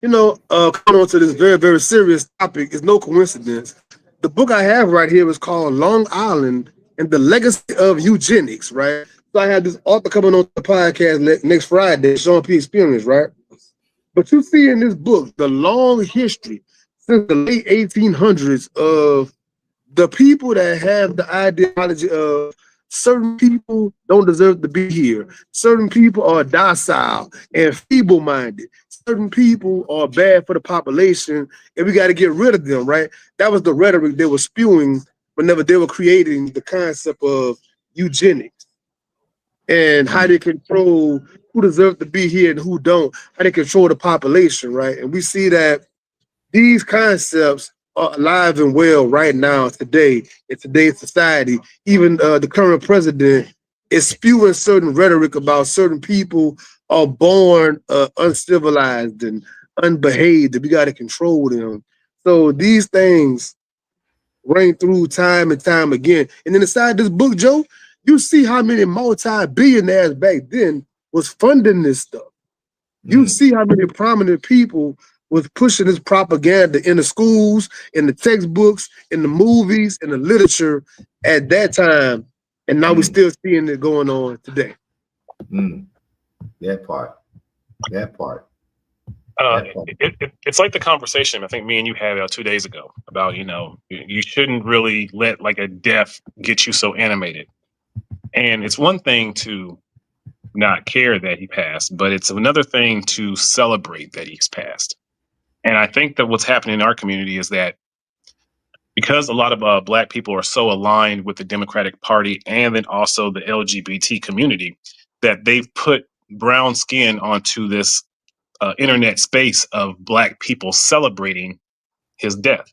Coming on to this very, very serious topic is no coincidence. The book I have right here is called Long Island and the Legacy of Eugenics, right? So I have this author coming on the podcast next Friday, Sean P. Experience, right? But you see in this book the long history since the late 1800s of the people that have the ideology of certain people don't deserve to be here. Certain people are docile and feeble minded. Certain people are bad for the population, and we got to get rid of them, right? That was the rhetoric they were spewing whenever they were creating the concept of eugenics and how they control who deserves to be here and who don't, how they control the population, right? And we see that these concepts are alive and well right now, today, in today's society. Even the current president is spewing certain rhetoric about certain people are born uncivilized and unbehaved, that we got to control them. So these things ring through time and time again. And then inside this book, Joe, you see how many multi-billionaires back then was funding this stuff. You see how many prominent people was pushing this propaganda in the schools, in the textbooks, in the movies, in the literature at that time. And now we're still seeing it going on today. That part. It's like the conversation I think me and you had 2 days ago about, you shouldn't really let like a death get you so animated. And it's one thing to not care that he passed, but it's another thing to celebrate that he's passed. And I think that what's happening in our community is that because a lot of Black people are so aligned with the Democratic Party and then also the LGBT community, that they've put brown skin onto this internet space of Black people celebrating his death.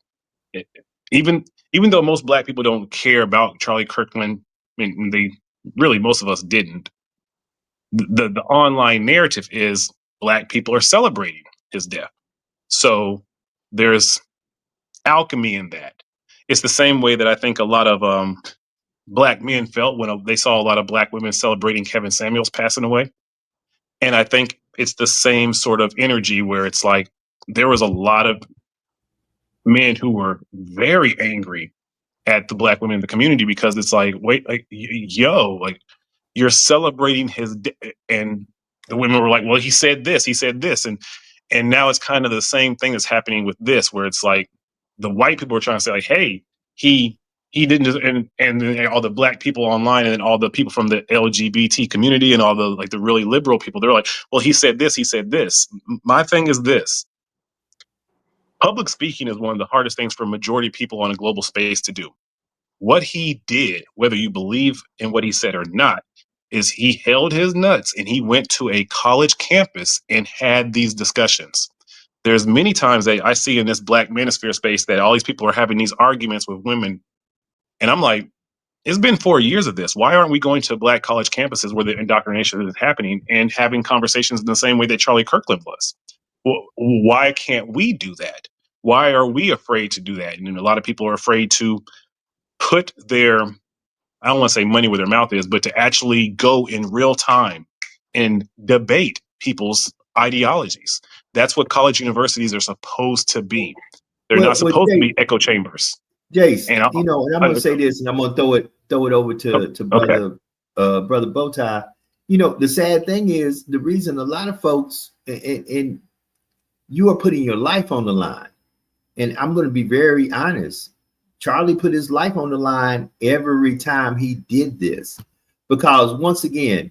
Even though most Black people don't care about Charlie Kirkland, I mean, most of us didn't. The online narrative is Black people are celebrating his death. So there's alchemy in that. It's the same way that I think a lot of Black men felt when they saw a lot of Black women celebrating Kevin Samuels passing away. And I think it's the same sort of energy where it's like there was a lot of men who were very angry at the Black women in the community because it's like, wait, like, like you're celebrating his and the women were like, well, he said this, and now it's kind of the same thing that's happening with this, where it's like the white people are trying to say like, hey, he didn't, and then all the Black people online and then all the people from the LGBT community and all the like the really liberal people, they're like, well, he said this. My thing is this: public speaking is one of the hardest things for a majority of people on a global space to do. What he did, whether you believe in what he said or not, is he held his nuts and he went to a college campus and had these discussions. There's many times that I see in this Black manosphere space that all these people are having these arguments with women. And I'm like, it's been 4 years of this. Why aren't we going to Black college campuses where the indoctrination is happening and having conversations in the same way that Charlie Kirkland was? Well, why can't we do that? Why are we afraid to do that? And a lot of people are afraid to put their, I don't want to say money where their mouth is, but to actually go in real time and debate people's ideologies. That's what college universities are supposed to be. They're not supposed to be echo chambers. Jace, and I'm going to say this, and I'm going to throw it over to brother Bowtie. The sad thing is the reason a lot of folks and you are putting your life on the line, and I'm going to be very honest. Charlie put his life on the line every time he did this, because once again,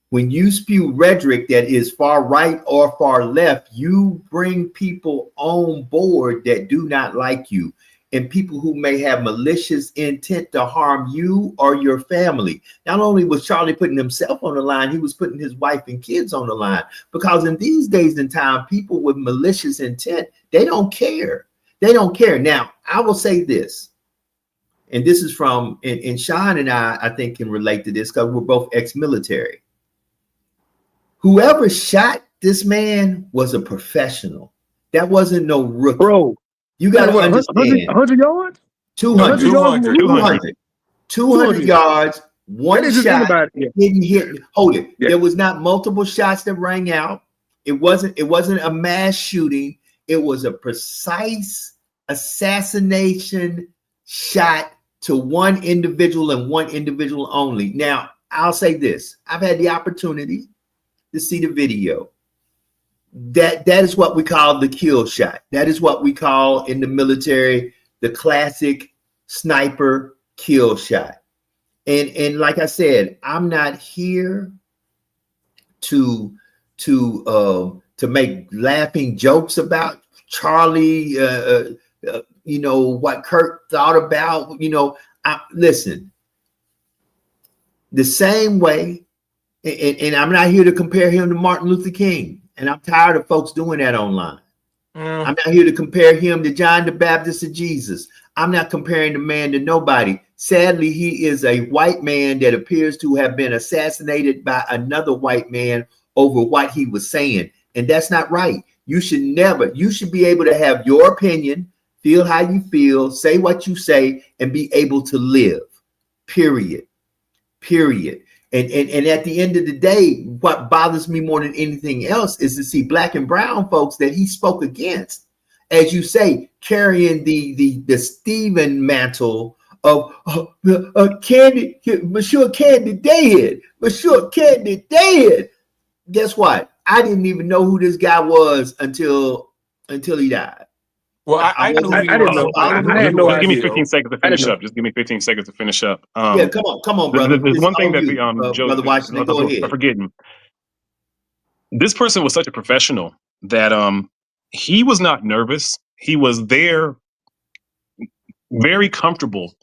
when you spew rhetoric that is far right or far left, you bring people on board that do not like you and people who may have malicious intent to harm you or your family. Not only was Charlie putting himself on the line, he was putting his wife and kids on the line, because in these days and time, people with malicious intent, they don't care. They don't care. Now, I will say this. And this is from, and Sean and I think can relate to this because we're both ex-military. Whoever shot this man was a professional. That wasn't no rookie. Bro, you got to understand. 100 yards? 200 yards, one shot, didn't hit. Hold it. Yeah. There was not multiple shots that rang out. It wasn't a mass shooting. It was a precise assassination shot to one individual and one individual only. Now, I'll say this. I've had the opportunity to see the video. That is what we call the kill shot. That is what we call in the military the classic sniper kill shot. And like I said, I'm not here to make laughing jokes about Charlie, what Kirk thought about, listen, the same way, and I'm not here to compare him to Martin Luther King, and I'm tired of folks doing that online. I'm not here to compare him to John the Baptist of Jesus. I'm not comparing the man to nobody. Sadly, he is a white man that appears to have been assassinated by another white man over what he was saying. And that's not right. You should be able to have your opinion, feel how you feel, say what you say, and be able to live, period. And at the end of the day, what bothers me more than anything else is to see black and brown folks that he spoke against, as you say, carrying the Stephen mantle of Candy, Monsieur Candy dead, Monsieur Candy dead. Guess what? I didn't even know who this guy was until he died. Well, I didn't know. Just give me 15 seconds to finish up. Just give me 15 seconds to finish up. Yeah, come on, brother. There's one thing that Joe, Brother Washington, go ahead. I'm forgetting. This person was such a professional that he was not nervous. He was there, very comfortable,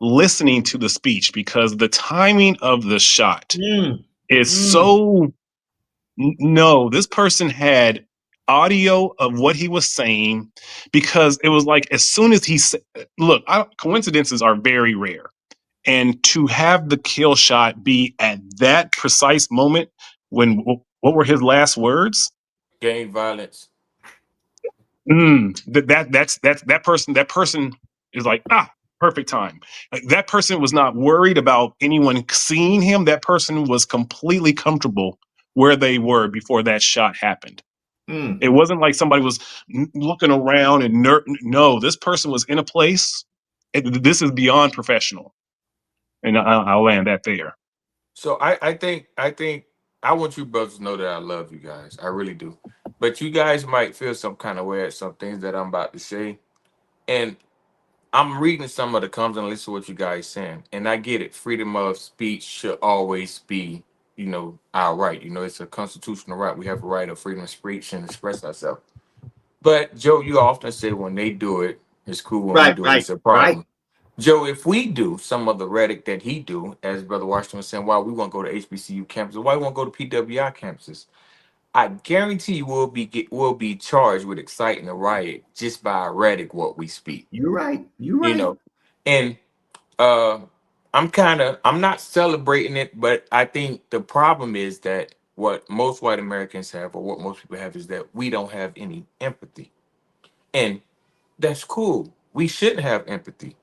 listening to the speech because the timing of the shot is so. No, this person had audio of what he was saying because it was like as soon as he said, look, coincidences are very rare. And to have the kill shot be at that precise moment when, what were his last words? Gang violence. That person is like, perfect time. That person was not worried about anyone seeing him. That person was completely comfortable where they were before that shot happened. It wasn't like somebody was looking around and no, this person was in a place. This is beyond professional. And I'll land that there. So I think I want you brothers to know that I love you guys. I really do. But you guys might feel some kind of way at some things that I'm about to say. And I'm reading some of the comments and listening to what you guys saying. And I get it. Freedom of speech should always be, our right. It's a constitutional right. We have a right of freedom of speech and express ourselves. But Joe, you often say when they do it, it's cool. When we do it, it's a problem. Right. Joe, if we do some of the rhetoric that he do, as Brother Washington was saying, why we won't go to HBCU campuses, why we won't go to PWI campuses, I guarantee you we'll be charged with exciting a riot just by rhetoric what we speak. You're right. And I'm not celebrating it, but I think the problem is that what most white Americans have, or what most people have, is that we don't have any empathy. And that's cool. We shouldn't have empathy.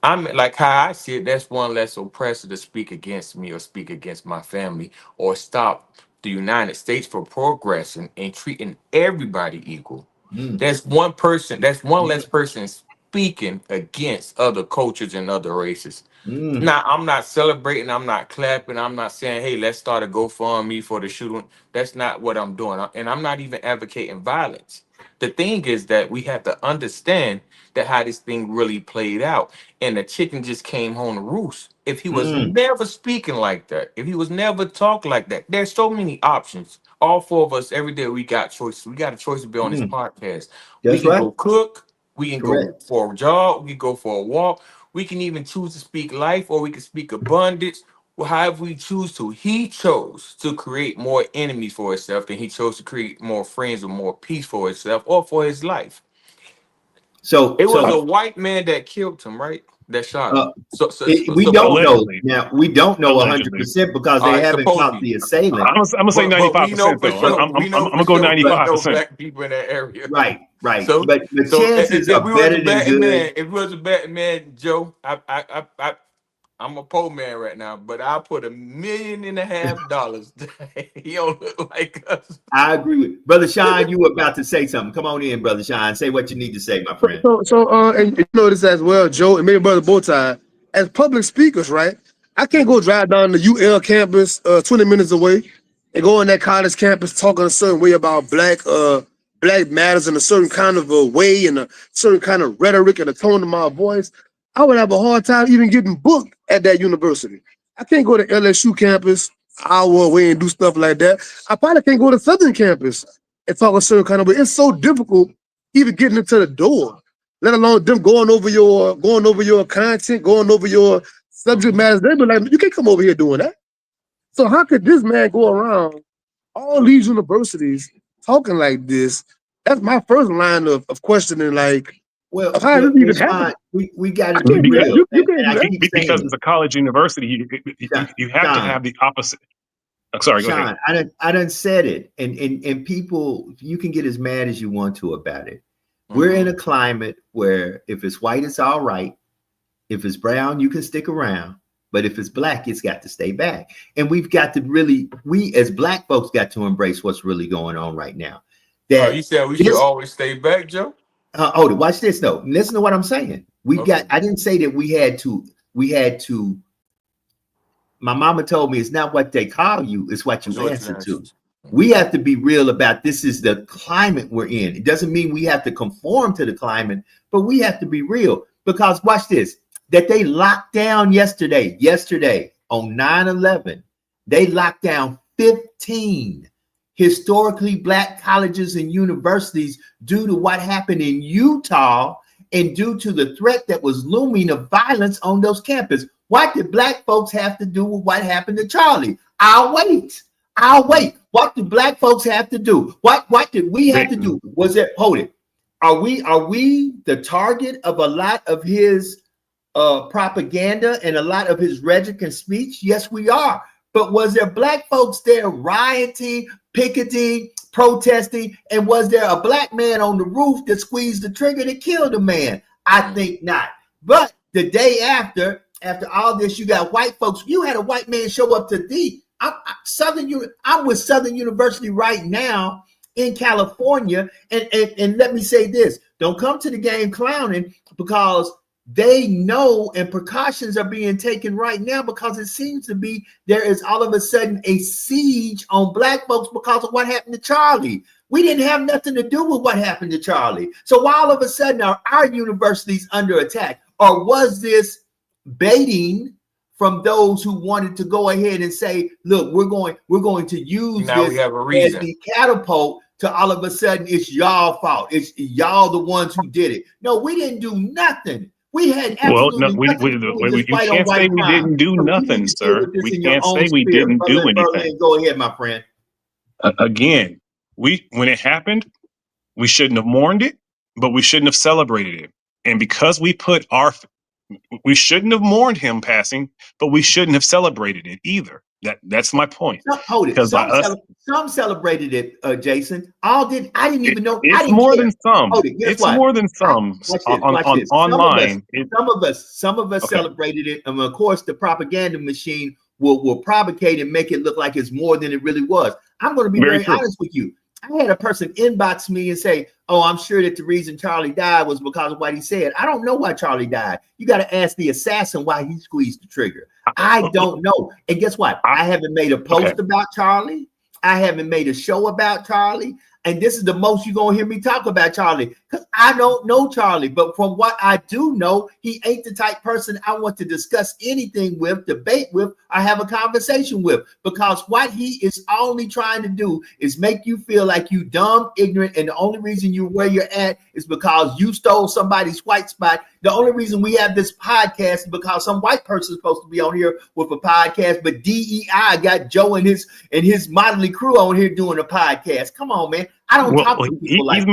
I'm like how I see it, that's one less oppressor to speak against me or speak against my family or stop the United States for progressing and treating everybody equal. That's one less person speaking against other cultures and other races. Now, I'm not celebrating, I'm not clapping, I'm not saying, hey, let's start a GoFundMe for the shooting. That's not what I'm doing. And I'm not even advocating violence. The thing is that we have to understand that how this thing really played out. And the chicken just came home to roost. If he was never speaking like that, if he was never talking like that, there's so many options. All four of us, every day we got choices. We got a choice to be on this podcast. We can go cook, we can go for a jog, we can go for a walk. We can even choose to speak life, or we can speak abundance. However we choose to. He chose to create more enemies for himself than he chose to create more friends or more peace for himself or for his life. So it was a white man that killed him, right? That shot him. We don't know. Now we don't know 100% because they haven't caught the assailant. I'm gonna say 95%. I'm gonna go 95%. Black people in that area, right. So, but the chances are better than good. If we was a betting man, Joe, I'm a poor man right now, but I'll put $1.5 million. He don't look like us. I agree with Brother Sean. You were about to say something. Come on in, Brother Sean. Say what you need to say, my friend. And you know this as well, Joe, and maybe Brother Bowtie, as public speakers, right? I can't go drive down the UL campus 20 minutes away and go on that college campus talking a certain way about black matters in a certain kind of a way and a certain kind of rhetoric and a tone of my voice. I would have a hard time even getting booked at that university. I can't go to LSU campus an hour away and do stuff like that. I probably can't go to Southern campus and talk a certain kind of way. It's so difficult even getting into the door, let alone them going over your content, going over your subject matters. They be like, you can't come over here doing that. So how could this man go around all these universities talking like this? That's my first line of questioning, like, Well, how did it even happen? we got to be Because- real. you can't And I do that. keep saying Because this. it's a college university, you have to Sean. have the opposite. I'm sorry, go ahead. Sean, I done said it, and people, you can get as mad as you want to about it. We're in a climate where if it's white, it's all right. If it's brown, you can stick around. But if it's black, it's got to stay back. And we've got to really, we as black folks got to embrace what's really going on right now. That You said we should always stay back, Joe? watch this though. Listen to what I'm saying. I didn't say that we had to. My mama told me it's not what they call you, it's what you answer to. We have to be real about this is the climate we're in. It doesn't mean we have to conform to the climate, but we have to be real because watch this, that they locked down yesterday on 9/11, they locked down 15 historically black colleges and universities due to what happened in Utah and due to the threat that was looming of violence on those campuses. What did black folks have to do with what happened to Charlie? I'll wait. What do black folks have to do? What did we have to do? Was it, hold it. Are we the target of a lot of his propaganda and a lot of his rhetoric and speech? Yes, we are. But was there black folks there rioting, picketing, protesting? And was there a black man on the roof that squeezed the trigger that killed a man? I think not. But the day after all this, you got white folks. You had a white man show up to I'm with Southern University right now in California. And let me say this, don't come to the game clowning because they know and precautions are being taken right now because it seems to be there is all of a sudden a siege on black folks because of what happened to Charlie. We didn't have nothing to do with what happened to Charlie. So why all of a sudden are our universities under attack? Or was this baiting from those who wanted to go ahead and say, look, we're going to use Now this we have a reason. as the catapult to all of a sudden it's y'all fault. It's y'all the ones who did it. No, we didn't do nothing. We had absolutely nothing to do with this you white can't on white say we crime. didn't do So you nothing, need to deal sir. with this We in your can't own say we spirit. didn't do Brother, anything. go ahead, my friend. Again, when it happened, we shouldn't have mourned it, but we shouldn't have celebrated it. And because we shouldn't have mourned him passing, but we shouldn't have celebrated it either. That's my point. Hold it. Some celebrated it, Jason. All did. I didn't even know. It's more than some. It's more than some on online. Some of us celebrated it, and of course, the propaganda machine will propagate and make it look like it's more than it really was. I'm going to be very honest with you. I had a person inbox me and say, oh, I'm sure that the reason Charlie died was because of what he said. I don't know why Charlie died. You got to ask the assassin why he squeezed the trigger. I don't know. And guess what? I haven't made a post about Charlie. I haven't made a show about Charlie. And this is the most you're going to hear me talk about Charlie because I don't know Charlie. But from what I do know, he ain't the type person I want to discuss anything with, debate with, or have a conversation with, because what he is only trying to do is make you feel like you dumb, ignorant. And the only reason you're where you're at is because you stole somebody's white spot. The only reason we have this podcast is because some white person is supposed to be on here with a podcast, but DEI got Joe and his motley crew on here doing a podcast. Come on, man. I don't talk to people like that.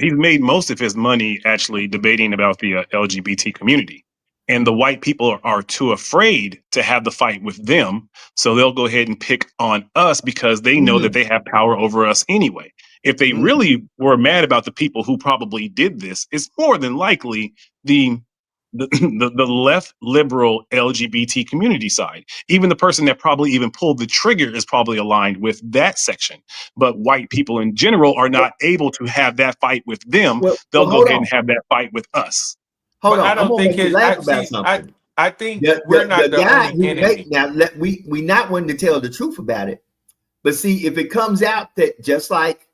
He's made most of his money actually debating about the LGBT community. And the white people are too afraid to have the fight with them. So they'll go ahead and pick on us because they know that they have power over us anyway. If they really were mad about the people who probably did this, it's more than likely the the left liberal LGBT community side. Even the person that probably even pulled the trigger is probably aligned with that section. But white people in general are not able to have that fight with them. They'll go hold ahead on. and have that fight with us. Hold But I on. I'm don't gonna think make you it. laugh I about see. something. I think we're not The the guy only who enemy. we not wanting to tell the truth about it. But see, if it comes out that just like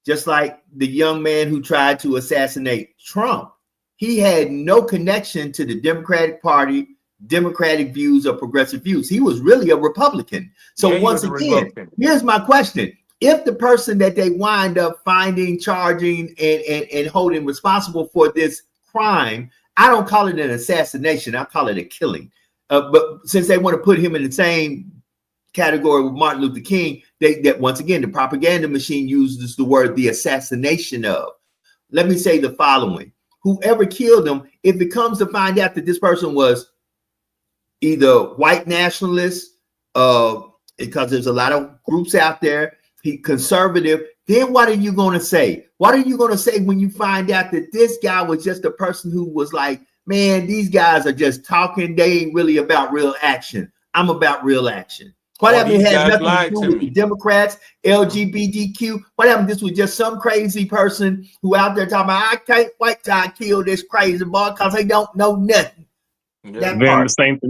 the young man who tried to assassinate Trump, he had no connection to the Democratic Party, Democratic views, or progressive views. He was really a Republican. So Yeah, he once was a again, Republican. here's my question. If the person that they wind up finding, charging, and holding responsible for this crime, I don't call it an assassination, I call it a killing. But since they want to put him in the same category with Martin Luther King, that once again, the propaganda machine uses the word the assassination of. Let me say the following. Whoever killed him, if it comes to find out that this person was either white nationalist, because there's a lot of groups out there, he conservative, then what are you going to say? What are you going to say when you find out that this guy was just a person who was like, man, these guys are just talking. They ain't really about real action. I'm about real action. What happened? It has nothing to do with the Democrats, LGBTQ. What happened? This was just some crazy person who out there talking about, I can't wait till I kill this crazy boy because they don't know nothing. Yeah. Then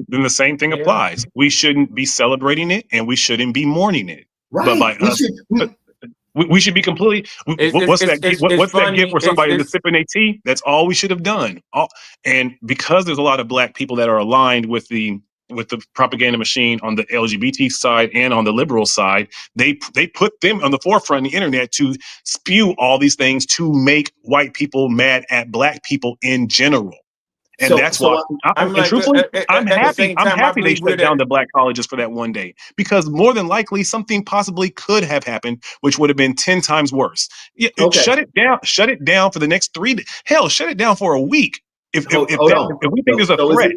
the same thing applies. We shouldn't be celebrating it, and we shouldn't be mourning it. Right. But by we should be completely. What's that gift where somebody is sipping their tea? That's all we should have done. And because there's a lot of black people that are aligned with the propaganda machine on the LGBT side and on the liberal side, they put them on the forefront of the internet to spew all these things to make white people mad at black people in general. And that's why I'm happy. I'm happy they shut down the black colleges for that one day, because more than likely something possibly could have happened, which would have been 10 times worse. Shut it down. Shut it down for the next 3 days. Hell, shut it down for a week. If we think there's a threat.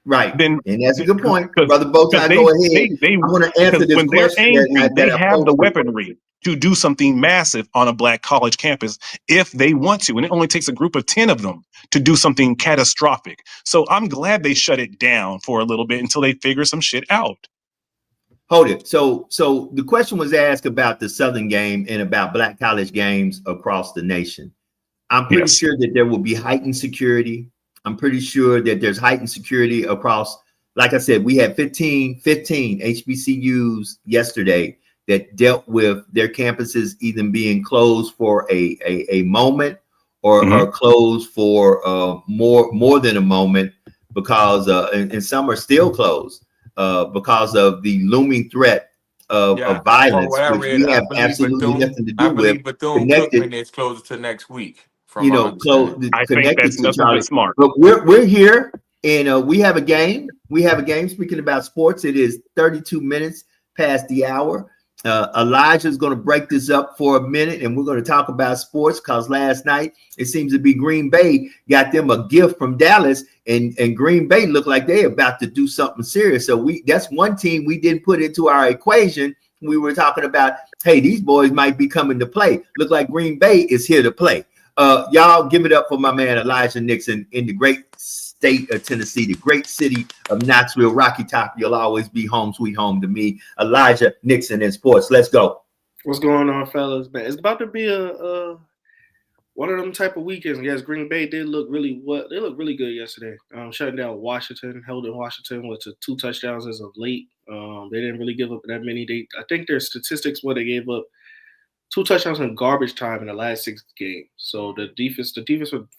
Right. Then, and that's a good point. Brother Bowtie, go ahead. I'm going to answer this question. Angry, they have the weaponry to do something massive on a black college campus if they want to. And it only takes a group of 10 of them to do something catastrophic. So I'm glad they shut it down for a little bit until they figure some shit out. Hold it. So the question was asked about the Southern game and about black college games across the nation. I'm pretty sure that there will be heightened security. I'm pretty sure that there's heightened security across, like I said, we had 15 HBCUs yesterday that dealt with their campuses either being closed for a moment or closed for more than a moment, because and some are still closed because of the looming threat of violence, which we have absolutely nothing to do with. Bethune-Cookman is closer to next week. You know, so I think that's nothing but smart. But we're here, and we have a game. We have a game. Speaking about sports, it is 32 minutes past the hour. Elijah is going to break this up for a minute, and we're going to talk about sports, because last night it seems to be Green Bay got them a gift from Dallas, and Green Bay looked like they're about to do something serious. So that's one team we didn't put into our equation. We were talking about, hey, these boys might be coming to play. Look like Green Bay is here to play. Y'all give it up for my man Elijah Nixon in the great state of Tennessee, the great city of Knoxville, Rocky Top. You'll always be home, sweet home to me. Elijah Nixon in sports. Let's go. What's going on, fellas? Man, it's about to be a one of them type of weekends. Yes, Green Bay did look really they looked really good yesterday. Shutting down Washington, held in Washington with 2 touchdowns as of late. They didn't really give up that many. I think their statistics where they gave up 2 touchdowns in garbage time in the last 6 games. So the defense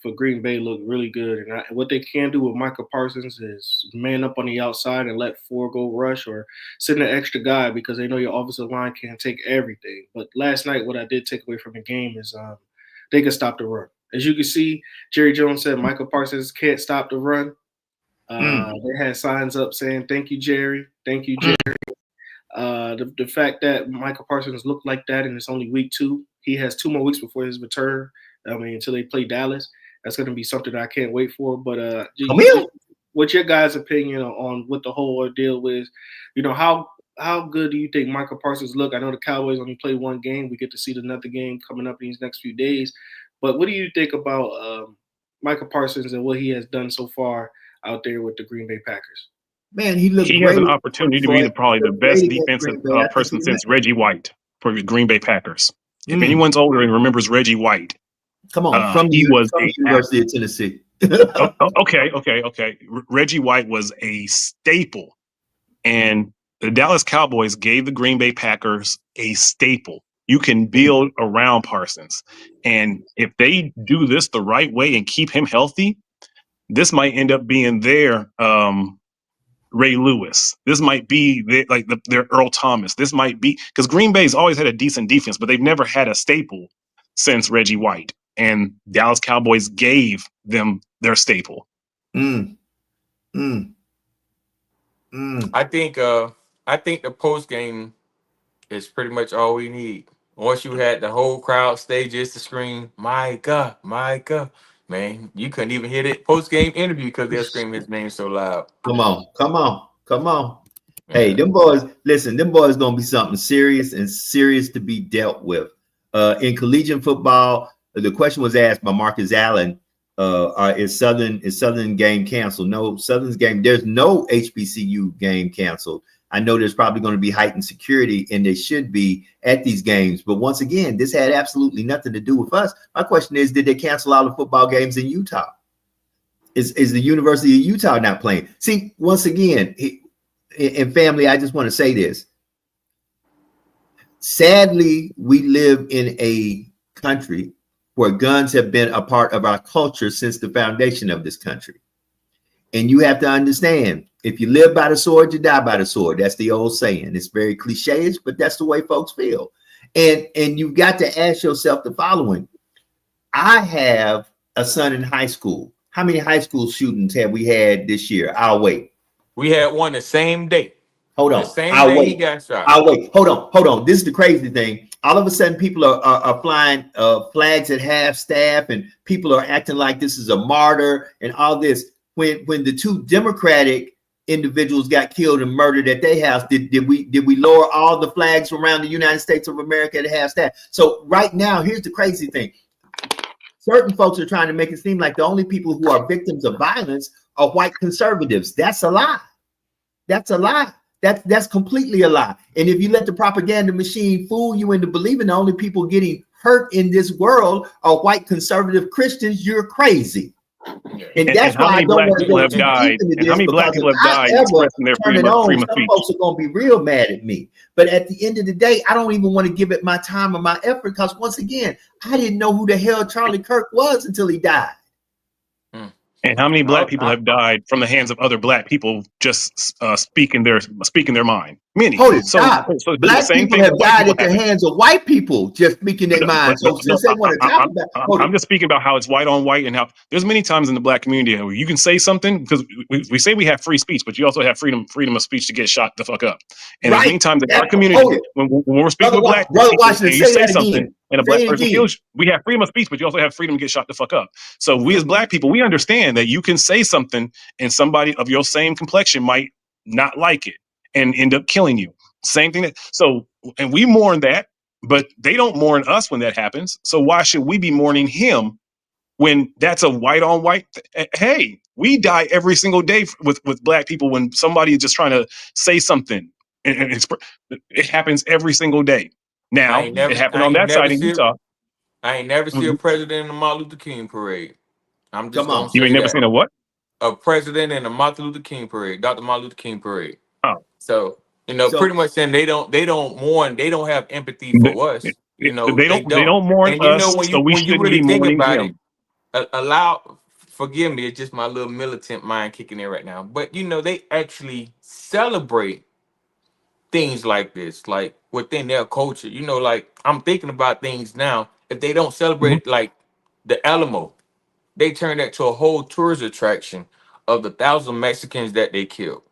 for Green Bay looked really good. And what they can do with Micah Parsons is man up on the outside and let 4 go rush, or send an extra guy, because they know your offensive line can't take everything. But last night, what I did take away from the game is they can stop the run. As you can see, Jerry Jones said Micah Parsons can't stop the run. They had signs up saying, "Thank you, Jerry. Thank you, Jerry." The fact that Micah Parsons looked like that, and it's only week 2, he has 2 more weeks before his return. Until they play Dallas, that's going to be something that I can't wait for. But what's your guys' opinion on what the whole ordeal is? You know, how good do you think Micah Parsons look? I know the Cowboys only play 1 game. We get to see another game coming up in these next few days. But what do you think about Micah Parsons and what he has done so far out there with the Green Bay Packers? Man, he looked He great has an in opportunity to be Detroit. probably He the looked great best against defensive Green Bay. I think person he since Reggie White for the Green Bay Packers. If Mm. anyone's older and remembers Reggie White, Come on, from he was the University of Tennessee. okay. Reggie White was a staple, and the Dallas Cowboys gave the Green Bay Packers a staple. You can build around Parsons, and if they do this the right way and keep him healthy, this might end up being their Ray Lewis. This might be their Earl Thomas. This might be because Green Bay's always had a decent defense, but they've never had a staple since Reggie White. And Dallas Cowboys gave them their staple. Mm. I think the post game is pretty much all we need. Once you had the whole crowd stay just to scream, Micah, Micah, man, you couldn't even hear that post game interview because they're screaming his name so loud. Come on. Hey, them boys, listen, them boys gonna be something serious to be dealt with. In collegiate football, the question was asked by Marcus Allen, is Southern game canceled? No, Southern's game, there's no HBCU game canceled. I know there's probably going to be heightened security, and there should be at these games. But once again, this had absolutely nothing to do with us. My question is, did they cancel all the football games in Utah? Is the University of Utah not playing? See, once again, and family, I just want to say this. Sadly, we live in a country where guns have been a part of our culture since the foundation of this country. And you have to understand, if you live by the sword, you die by the sword. That's the old saying. It's very cliche-ish, but that's the way folks feel. And you've got to ask yourself the following. I have a son in high school. How many high school shootings have we had this year? I'll wait. We had one the same day. Hold on. The same day he got shot. I'll wait. Hold on. This is the crazy thing. All of a sudden, people are flying flags at half staff, and people are acting like this is a martyr and all this. When the two Democratic individuals got killed and murdered at their house, did we lower all the flags around the United States of America at half staff? So right now, here's the crazy thing. Certain folks are trying to make it seem like the only people who are victims of violence are white conservatives. That's a lie. That's a lie. That's completely a lie. And if you let the propaganda machine fool you into believing the only people getting hurt in this world are white conservative Christians, you're crazy. And that's why I don't want to go too deep into this. How many black people have died expressing their freedom of speech? Some folks are going to be real mad at me. But at the end of the day, I don't even want to give it my time or my effort because once again, I didn't know who the hell Charlie Kirk was until he died. And how many black people have died from the hands of other black people just speaking their mind? Many. Hold it, stop. So black people have died at the hands of white people just speaking their mind. So since they want to talk about, I'm just speaking about how it's white on white and how there's many times in the black community where you can say something because we say we have free speech, but you also have freedom of speech to get shot the fuck up. And there's many times in our community when we're speaking with black people, and you say something and a black person kills you, we have freedom of speech, but you also have freedom to get shot the fuck up. So we as black people, we understand that you can say something and somebody of your same complexion might not like it and end up killing you. Same thing. And we mourn that, but they don't mourn us when that happens. So why should we be mourning him when that's a white on white? Hey, we die every single day with black people when somebody is just trying to say something. And it happens every single day. Now, it happened on that side in Utah. I ain't never seen a president in the Martin Luther King parade. I'm just going to say you ain't never seen a what? A president in the Martin Luther King parade, Dr. Martin Luther King parade. Oh. So, pretty much saying they don't mourn, they don't have empathy for us. They don't mourn us. When you really think about it, forgive me, it's just my little militant mind kicking in right now. But they actually celebrate things like this, like within their culture. Like I'm thinking about things now. If they don't celebrate like the Alamo, they turn that to a whole tourist attraction of the 1,000 Mexicans that they killed.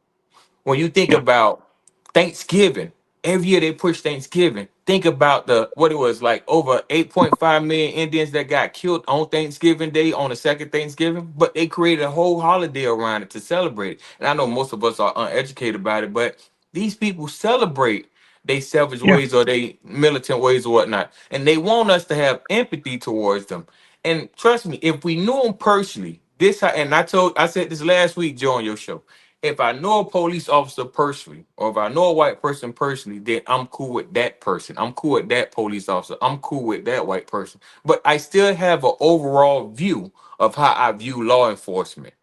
When you think about Thanksgiving, every year they push Thanksgiving. Think about what it was like over 8.5 million Indians that got killed on Thanksgiving Day, on the second Thanksgiving, but they created a whole holiday around it to celebrate it. And I know most of us are uneducated about it, but these people celebrate they savage ways or they militant ways or whatnot. And they want us to have empathy towards them. And trust me, if we knew him personally, I said this last week, Joe, on your show. If I know a police officer personally, or if I know a white person personally, then I'm cool with that person. I'm cool with that police officer. I'm cool with that white person. But I still have an overall view of how I view law enforcement.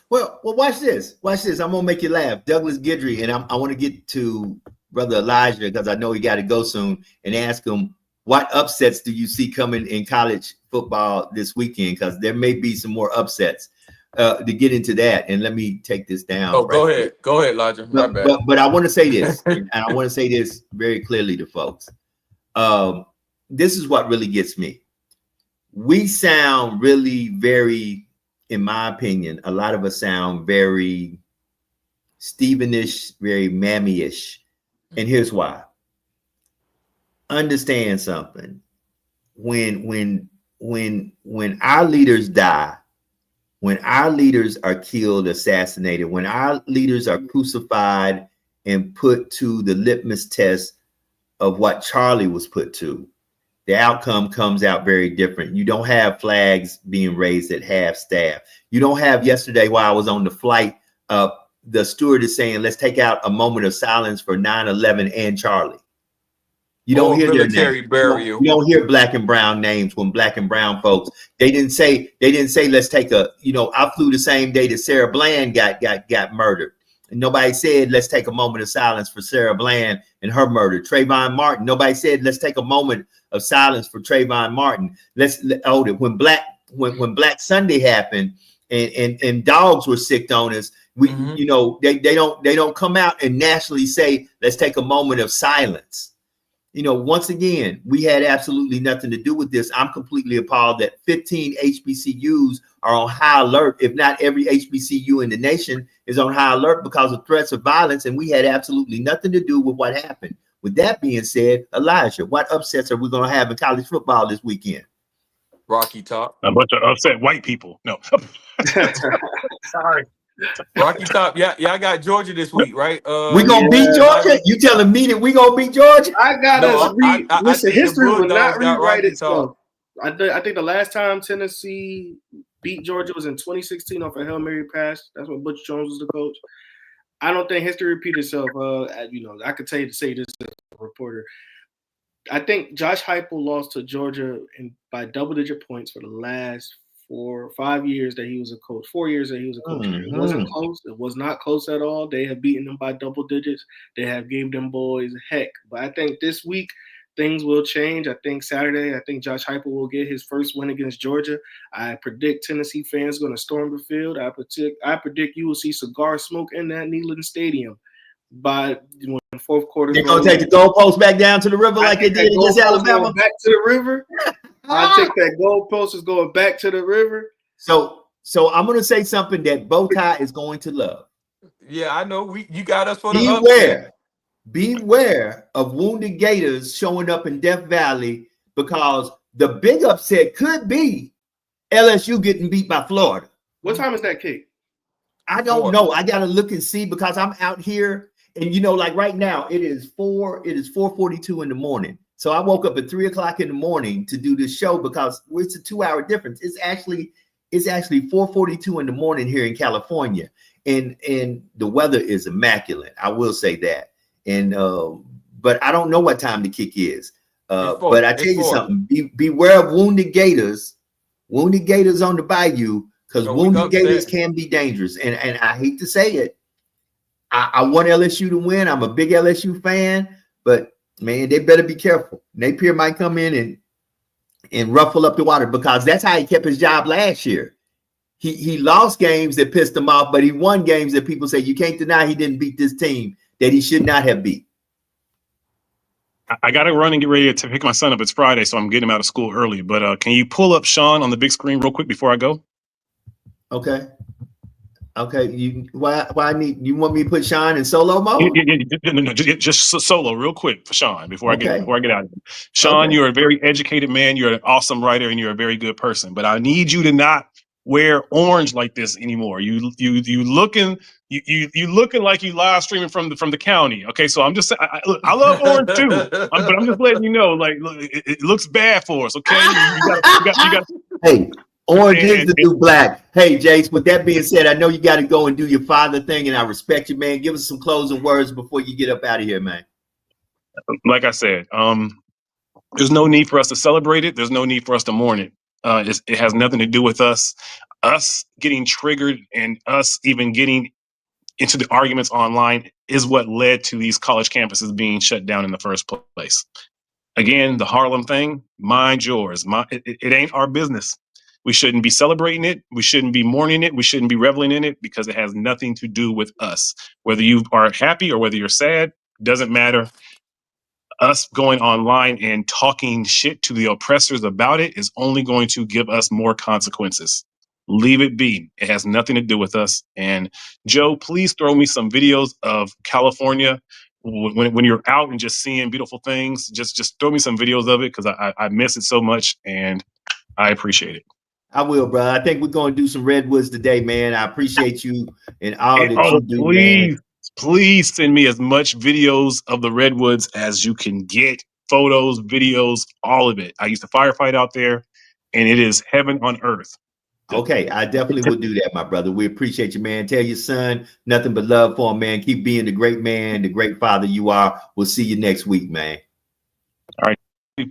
Well, watch this. Watch this. I'm gonna make you laugh. Douglas Guidry, and I want to get to Brother Elijah because I know he got to go soon, and ask him what upsets do you see coming in college football this weekend? Because there may be some more upsets. To get into that, and let me take this down. Oh, go ahead, Elijah. My bad. But I want to say this, and I want to say this very clearly to folks. This is what really gets me. We sound really very, in my opinion, a lot of us sound very Stephenish, very Mammy-ish. And here's why. Understand something. When our leaders die, when our leaders are killed, assassinated, when our leaders are crucified and put to the litmus test of what Charlie was put to, the outcome comes out very different. You don't have flags being raised at half staff. You don't have, yesterday while I was on the flight, the steward is saying, let's take out a moment of silence for 9/11 and Charlie. You don't hear their names. You don't hear black and brown names when black and brown folks. They didn't say let's take a, I flew the same day that Sarah Bland got murdered. And nobody said let's take a moment of silence for Sarah Bland and her murder. Trayvon Martin, nobody said let's take a moment of silence for Trayvon Martin. When Black Sunday happened and dogs were sicked on us, they don't come out and nationally say let's take a moment of silence. Once again, we had absolutely nothing to do with this. I'm completely appalled that 15 HBCUs are on high alert. If not every HBCU in the nation is on high alert because of threats of violence, and we had absolutely nothing to do with what happened. With that being said, Elijah, what upsets are we going to have in college football this weekend? Rocky Top. A bunch of upset white people. No. Sorry. Rocky Top. Yeah, I got Georgia this week, right? We gonna beat Georgia? You telling me that we gonna beat Georgia? I got us read. Listen, history will not rewrite itself. I think the last time Tennessee beat Georgia was in 2016 off a Hail Mary pass. That's when Butch Jones was the coach. I don't think history repeats itself. I could tell you to say this as a reporter. I think Josh Heupel lost to Georgia by double-digit points for the last 4 or 5 years that he was a coach. 4 years that he was a coach. Mm-hmm. It wasn't close. It was not close at all. They have beaten them by double digits. They have gave them boys heck. But I think this week things will change. I think Saturday, Josh Heupel will get his first win against Georgia. I predict Tennessee fans going to storm the field. I predict you will see cigar smoke in that Neyland Stadium by the fourth quarter. They're going to take the goalpost back down to the river like they did against Alabama? Back to the river. I think that goalpost is going back to the river. So I'm going to say something that Bowtie is going to love. Yeah, I know. You got us for the Beware of Wounded Gators showing up in Death Valley, because the big upset could be LSU getting beat by Florida. What time is that kick? I don't know. I got to look and see because I'm out here and like right now it is 4:42 in the morning. So I woke up at 3:00 in the morning to do this show because it's a 2-hour difference. It's actually 4:42 in the morning here in California, and the weather is immaculate. I will say that. And but I don't know what time the kick is. But I tell you something: beware of Wounded Gators on the bayou, because Wounded Gators can be dangerous. And I hate to say it, I want LSU to win. I'm a big LSU fan, but man, they better be careful. Napier might come in and ruffle up the water, because that's how he kept his job last year. He lost games that pissed him off, but he won games that people say you can't deny he didn't beat this team that he should not have beat. I got to run and get ready to pick my son up. It's Friday, so I'm getting him out of school early. But can you pull up Sean on the big screen real quick before I go? Okay. Why you want me to put Sean in solo mode? No, just solo real quick for Sean before I get out of here. Sean, you're a very educated man. You're an awesome writer, and you're a very good person. But I need you to not wear orange like this anymore. You looking You looking like you live streaming from the county. Okay, so I'm just saying, look, I love orange too, but I'm just letting you know, like, look, it looks bad for us. Okay, you got. Hey, orange is the new black. Hey, Jace. With that being said, I know you got to go and do your father thing, and I respect you, man. Give us some closing words before you get up out of here, man. Like I said, there's no need for us to celebrate it. There's no need for us to mourn it. It has nothing to do with us. Us getting triggered and us even getting into the arguments online is what led to these college campuses being shut down in the first place. Again, the Harlem thing, mind yours. It ain't our business. We shouldn't be celebrating it. We shouldn't be mourning it. We shouldn't be reveling in it because it has nothing to do with us. Whether you are happy or whether you're sad, doesn't matter. Us going online and talking shit to the oppressors about it is only going to give us more consequences. Leave it be. It has nothing to do with us. And Joe, please throw me some videos of California when you're out and just seeing beautiful things. Just throw me some videos of it because I miss it so much and I appreciate it. I will, bro. I think we're going to do some redwoods today, man. I appreciate you and all that you do, please, man. Please send me as much videos of the redwoods as you can get. Photos, videos, all of it. I used to firefight out there, and it is heaven on earth. Okay, I definitely will do that, my brother. We appreciate you, man. Tell your son nothing but love for him, man. Keep being the great man, the great father you are. We'll see you next week, man. All right.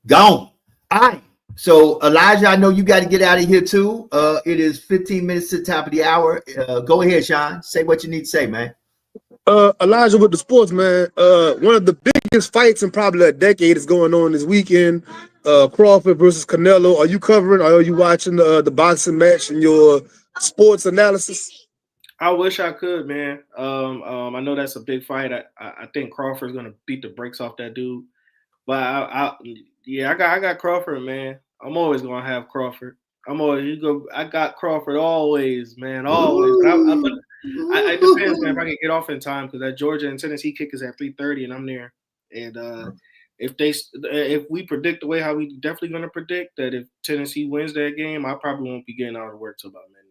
Gone. All right. So, Elijah, I know you got to get out of here too. It is 15 minutes to the top of the hour. Go ahead, Sean. Say what you need to say, man. Elijah with the sports, man. One of the biggest fights in probably a decade is going on this weekend. Crawford versus Canelo. Are you covering or are you watching the boxing match in your sports analysis? I wish I could, man. I know that's a big fight. I think Crawford's gonna beat the brakes off that dude. But I got Crawford, man. I'm always gonna have Crawford. I got Crawford always, man, always. But it depends, man. If I can get off in time, because that Georgia and Tennessee kick is at 3:30, and I'm there. And if we predict the way how we definitely gonna predict that if Tennessee wins that game, I probably won't be getting out of work till about midnight.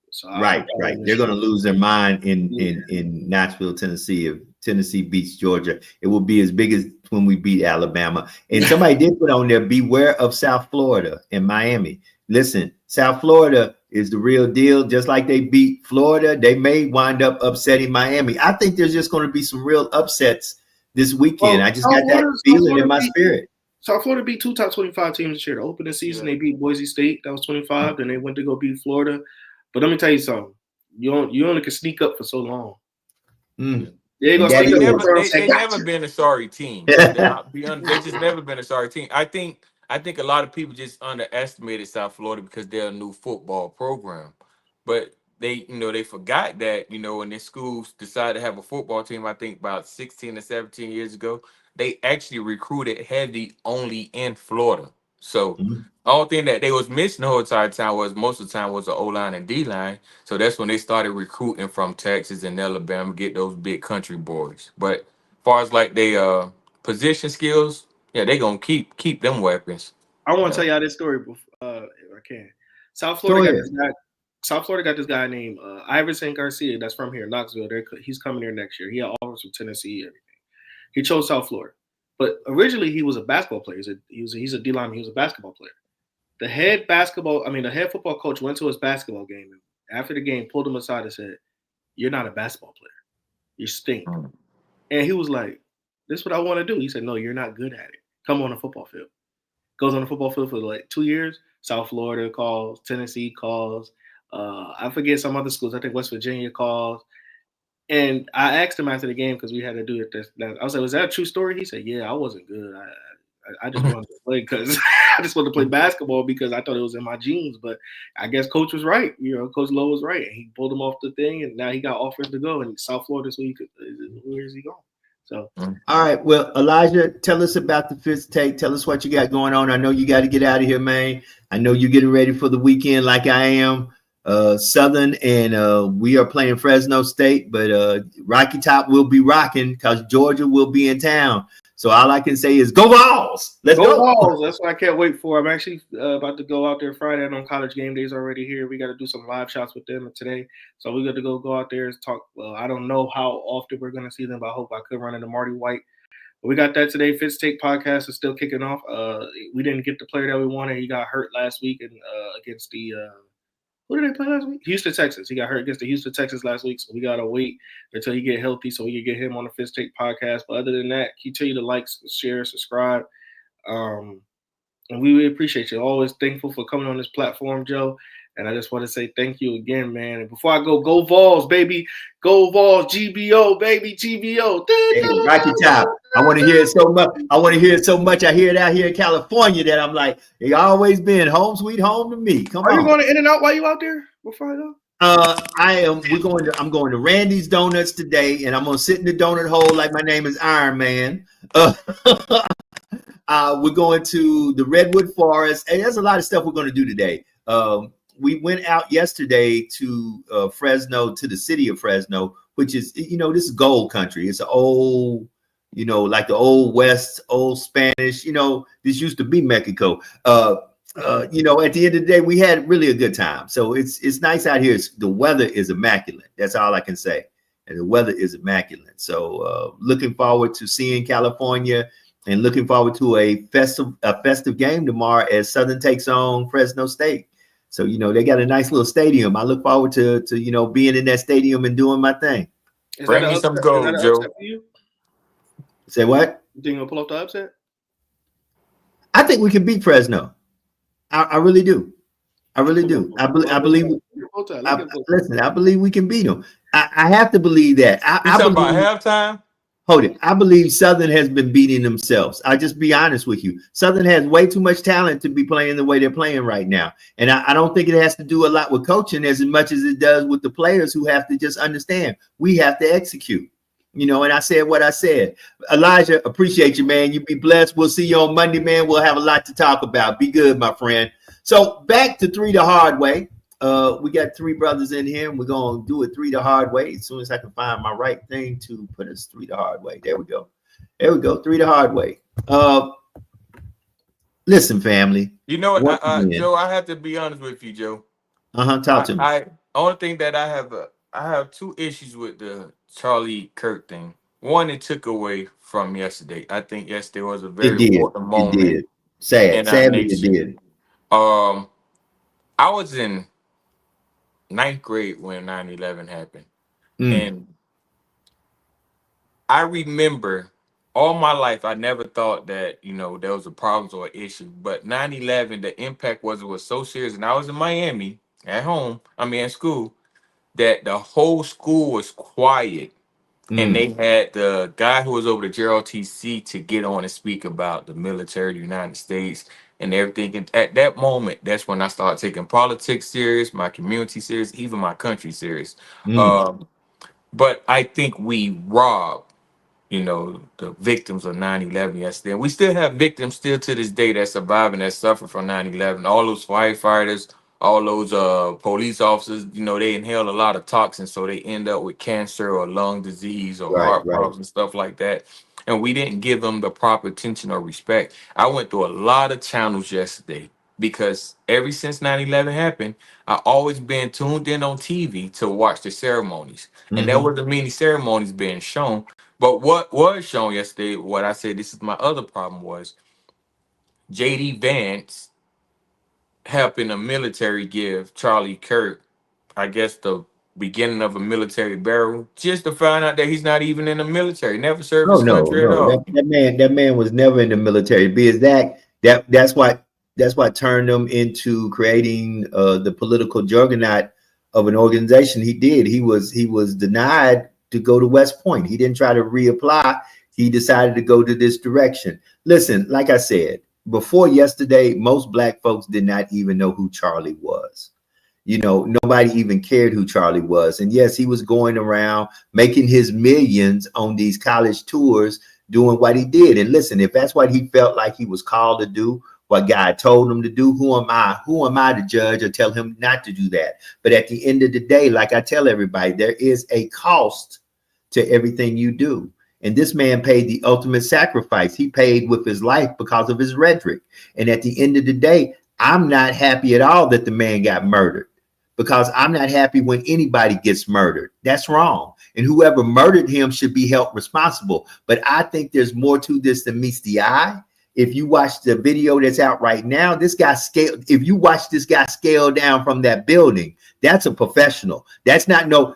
So right. They're gonna lose their mind in Knoxville, Tennessee. If Tennessee beats Georgia, it will be as big as when we beat Alabama. And somebody did put on there, beware of South Florida and Miami. Listen, South Florida is the real deal. Just like they beat Florida, they may wind up upsetting Miami. I think there's just going to be some real upsets this weekend. I just got that feeling in my spirit. South Florida beat 2 top 25 teams this year. The opening season, they beat Boise State. That was 25. Then they went to go beat Florida. But let me tell you something. You only can sneak up for so long. They never been a sorry team. They just never been a sorry team. I think a lot of people just underestimated South Florida because they're a new football program. But they forgot that, when their schools decided to have a football team, I think about 16 or 17 years ago, they actually recruited heavy only in Florida. So the only thing that they was missing the whole entire time was most of the time was the O-line and D-line. So that's when they started recruiting from Texas and Alabama, get those big country boys. But as far as like their position skills, yeah, they gonna keep them weapons. I want to tell y'all this story if I can. South Florida got this guy named Iverson Garcia that's from here, Knoxville. He's coming here next year. He had offers from Tennessee, everything. He chose South Florida. But originally he was a basketball player. He's a D-lineman. He was a basketball player. The head football coach went to his basketball game. And after the game, pulled him aside and said, "You're not a basketball player. You stink." And he was like, "This is what I want to do." He said, "No, you're not good at it. Come on the football field." Goes on the football field for like 2 years. South Florida calls. Tennessee calls. I forget some other schools. I think West Virginia calls. And I asked him after the game because we had to do it. I was like, "Was that a true story?" He said, "Yeah, I wasn't good. I just wanted to play because I just wanted to play basketball because I thought it was in my genes." But I guess Coach was right. Coach Lowe was right. And he pulled him off the thing, and now he got offers to go. And South Florida, where is he going? So, all right. Well, Elijah, tell us about the fifth take. Tell us what you got going on. I know you got to get out of here, man. I know you're getting ready for the weekend like I am. Southern and we are playing Fresno State, but Rocky Top will be rocking because Georgia will be in town. So all I can say is go Vols. Let's Go go. Vols. That's what I can't wait for. I'm actually about to go out there Friday. I know College Game Days already here. We got to do some live shots with them today. So we got to go out there and talk. Well, I don't know how often we're going to see them, but I hope I could run into Marty White. But we got that today. Fitz Take podcast is still kicking off. We didn't get the player that we wanted. He got hurt last week and against the who did they play last week? Houston, Texas. He got hurt against the Houston, Texas last week. So we got to wait until he get healthy so we can get him on the Fitz Take podcast. But other than that, continue to like, share, subscribe. And we really appreciate you. Always thankful for coming on this platform, Joe. And I just want to say thank you again, man. And before I go Vols, baby. Go Vols, GBO, baby, GBO. Hey, Rocky Top. I want to hear it so much. I hear it out here in California that I'm like, they always been home sweet home to me. Come on. Are you going to In-N-Out while you out there before I go? I'm going to Randy's Donuts today, and I'm gonna sit in the donut hole like my name is Iron Man. We're going to the Redwood Forest, and there's a lot of stuff we're going to do today. We went out yesterday to Fresno, to the city of Fresno, which is, this is gold country. It's an old, like the old West, old Spanish. This used to be Mexico. At the end of the day, we had really a good time. So it's nice out here. The weather is immaculate. That's all I can say. And the weather is immaculate. So looking forward to seeing California and looking forward to a festive game tomorrow as Southern takes on Fresno State. So, they got a nice little stadium. I look forward to being in that stadium and doing my thing. Bring me some gold, Joe. Say what? You think you'll pull off the upset? I think we can beat Fresno. I really do. I really do. I believe. Listen, I believe we can beat them. I have to believe that. You talking about halftime? Hold it. I believe Southern has been beating themselves. I'll just be honest with you. Southern has way too much talent to be playing the way they're playing right now. And I don't think it has to do a lot with coaching as much as it does with the players who have to just understand we have to execute. And I said what I said. Elijah, appreciate you, man. You be blessed. We'll see you on Monday, man. We'll have a lot to talk about. Be good, my friend. So back to 3 the hard way. We got 3 brothers in here, and we're going to do it 3 the hard way as soon as I can find my right thing to put us 3 the hard way. There we go. 3 the hard way. Listen, family. You know what, Joe, I have to be honest with you, Joe. Talk to me. Only thing that I have 2 issues with the Charlie Kirk thing. One, it took away from yesterday. I think yesterday was a very important moment. It did. Sadly, it did. I was in 9th grade when 9/11 happened. And I remember all my life, I never thought that, there was a problem or an issue. But 9/11, the impact was so serious. And I was in Miami at school, that the whole school was quiet. And they had the guy who was over the JROTC to get on and speak about the military of the United States and everything. And at that moment, that's when I started taking politics serious, my community serious, even my country serious. But I think we robbed, the victims of 9/11 yesterday. And we still have victims still to this day that survive and that suffer from 9/11. All those firefighters, all those police officers, they inhale a lot of toxins, so they end up with cancer or lung disease or heart problems and stuff like that. And we didn't give them the proper attention or respect. I went through a lot of channels yesterday because ever since 9/11 happened, I always been tuned in on TV to watch the ceremonies. And there wasn't many ceremonies being shown. But what was shown yesterday, what I said, this is my other problem, was J.D. Vance helping the military give Charlie Kirk, I guess, the beginning of a military burial, just to find out that he's not even in the military, never served his country at all. That man was never in the military. Because that's what turned him into creating the political juggernaut of an organization. He did. He was denied to go to West Point. He didn't try to reapply. He decided to go to this direction. Listen, like I said, before yesterday, most Black folks did not even know who Charlie was. Nobody even cared who Charlie was. And yes, he was going around making his millions on these college tours, doing what he did. And listen, if that's what he felt like he was called to do, what God told him to do, who am I? Who am I to judge or tell him not to do that? But at the end of the day, like I tell everybody, there is a cost to everything you do. And this man paid the ultimate sacrifice. He paid with his life because of his rhetoric. And at the end of the day, I'm not happy at all that the man got murdered, because I'm not happy when anybody gets murdered. That's wrong. And whoever murdered him should be held responsible. But I think there's more to this than meets the eye. If you watch the video that's out right now, this guy scaled. If you watch this guy scale down from that building, that's a professional. That's not no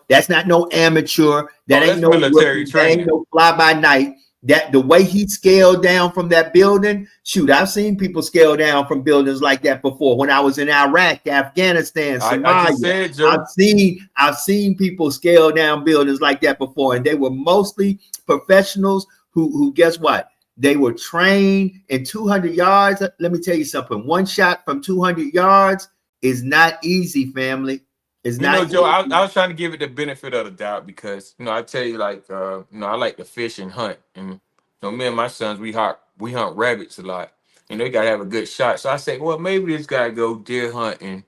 amateur. That ain't no military training. Ain't no fly by night. That the way he scaled down from that building, shoot, I've seen people scale down from buildings like that before. When I was in Iraq, Afghanistan, Somalia, I've seen people scale down buildings like that before, and they were mostly professionals who guess what? They were trained in 200 yards. Let me tell you something. One shot from 200 yards is not easy, family. It's not easy. Joe, I was trying to give it the benefit of the doubt because, I tell you, like, I like to fish and hunt. And, me and my sons, we hunt rabbits a lot. You got to have a good shot. So I say, well, maybe this guy go deer hunting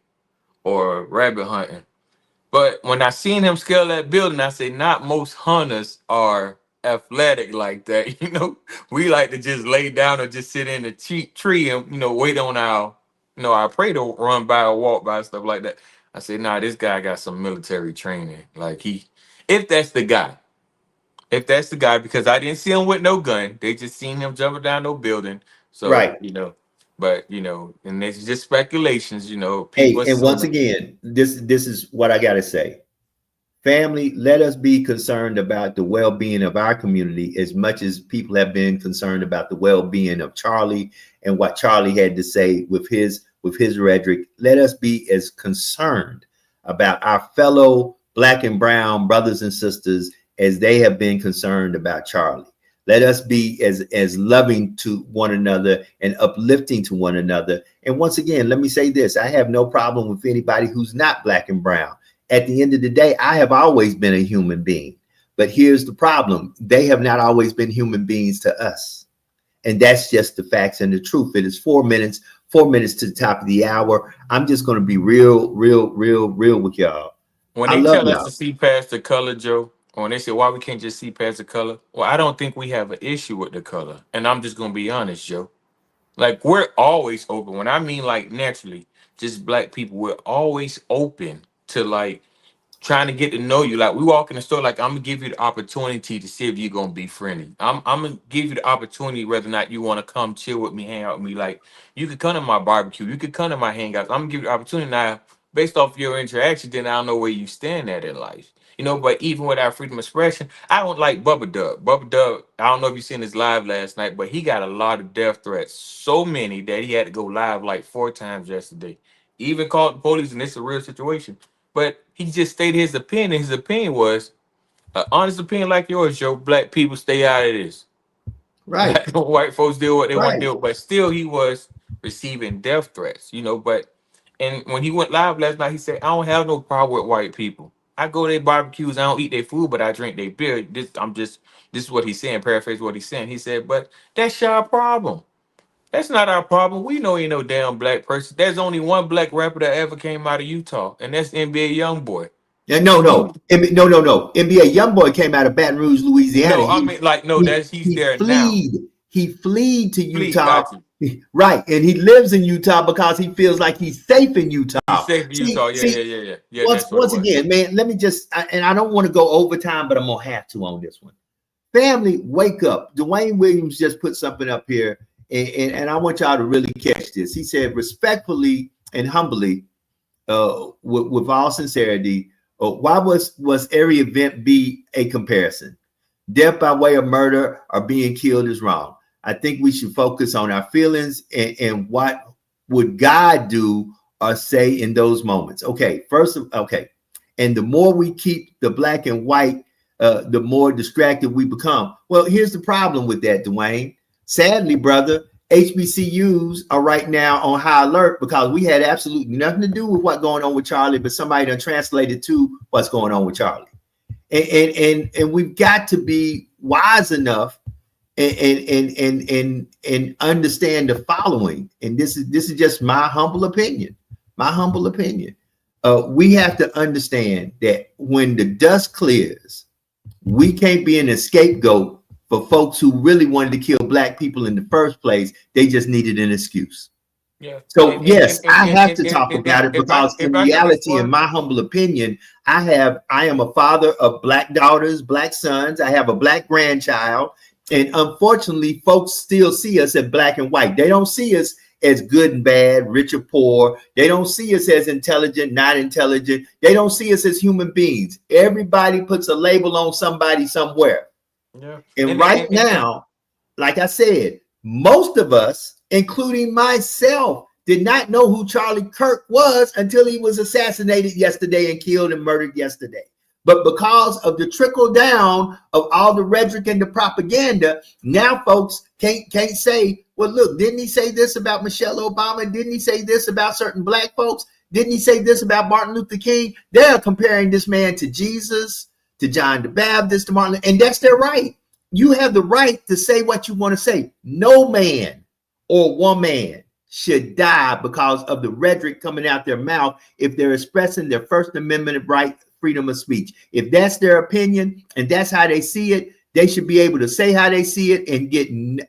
or rabbit hunting. But when I seen him scale that building, I say, not most hunters are athletic like that. We like to just lay down or just sit in a tree and wait on our prey to run by or walk by, stuff like that. I said, nah, this guy got some military training. Like if that's the guy, because I didn't see him with no gun. They just seen him jumping down no building. So right. But and it's just speculations, Hey, and once again, this is what I gotta say. Family, let us be concerned about the well-being of our community as much as people have been concerned about the well-being of Charlie and what Charlie had to say with his rhetoric. Let us be as concerned about our fellow Black and brown brothers and sisters as they have been concerned about Charlie. Let us be as loving to one another and uplifting to one another. And once again, let me say this. I have no problem with anybody who's not Black and brown. At the end of the day, I have always been a human being. But here's the problem. They have not always been human beings to us. And that's just the facts and the truth. It is 4 minutes to the top of the hour. I'm just going to be real with y'all. When they tell us to see past the color, Joe, or when they say, why we can't just see past the color? Well, I don't think we have an issue with the color. And I'm just going to be honest, Joe. Like, we're always open. When I mean, like, naturally, just Black people, we're always open to, like, trying to get to know you. Like, we walk in the store, like, I'm gonna give you the opportunity to see if you're gonna be friendly. I'm gonna give you the opportunity whether or not you want to come chill with me, hang out with me. Like, you could come to my barbecue, you could come to my hangouts. I'm gonna give you the opportunity. Now, based off your interaction, then I don't know where you stand at in life. But even with our freedom of expression, I don't like Bubba Dub. Bubba Dub, I don't know if you seen his live last night, but he got a lot of death threats. So many that he had to go live like 4 times yesterday. Even called the police, and it's a real situation. But he just stated his opinion. His opinion was an honest opinion like yours, Joe. Black people stay out of this. Right. White folks do what they want to do. But still, he was receiving death threats, and when he went live last night, he said, I don't have no problem with white people. I go to their barbecues, I don't eat their food, but I drink their beer. This is what he's saying, paraphrase what he's saying. He said, but that's your problem. That's not our problem. We know ain't no damn Black person. There's only one Black rapper that ever came out of Utah, and that's NBA Youngboy. Yeah, no. NBA Youngboy came out of Baton Rouge, Louisiana. He's there now. He fled to Utah. Right, and he lives in Utah because he feels like he's safe in Utah. He's safe in Utah. Yeah. Once again, man, let me and I don't want to go overtime, but I'm gonna have to on this one. Family, wake up. Dwayne Williams just put something up here, and I want y'all to really catch this. He said, respectfully and humbly, with all sincerity, why was every event be a comparison? Death by way of murder or being killed is wrong. I think we should focus on our feelings and what would God do or say in those moments. Okay. And the more we keep the black and white, the more distracted we become. Well, here's the problem with that, Dwayne. Sadly, brother, HBCUs are right now on high alert because we had absolutely nothing to do with what's going on with Charlie, but somebody done translated to what's going on with Charlie. And we've got to be wise enough and understand the following. And this is just my humble opinion. We have to understand that when the dust clears, we can't be an scapegoat for folks who really wanted to kill black people in the first place. They just needed an excuse. Yeah. So yes, I have to talk and about it because if in I can reality, in respond, my humble opinion, I am a father of black daughters, black sons. I have a black grandchild. And unfortunately, folks still see us as black and white. They don't see us as good and bad, rich or poor. They don't see us as intelligent, not intelligent. They don't see us as human beings. Everybody puts a label on somebody somewhere. yeah. And right now, like I said, most of us, including myself, did not know who Charlie Kirk was until he was assassinated yesterday and killed and murdered yesterday. But because of the trickle down of all the rhetoric and the propaganda, now folks can't say, well, look, didn't he say this about Michelle Obama? Didn't he say this about certain black folks? Didn't he say this about Martin Luther King? They're comparing this man to Jesus, to John the Baptist, to Martin, and that's their right. You have the right to say what you want to say. No man or woman should die because of the rhetoric coming out their mouth if they're expressing their First Amendment right, freedom of speech. If that's their opinion and that's how they see it, they should be able to say how they see it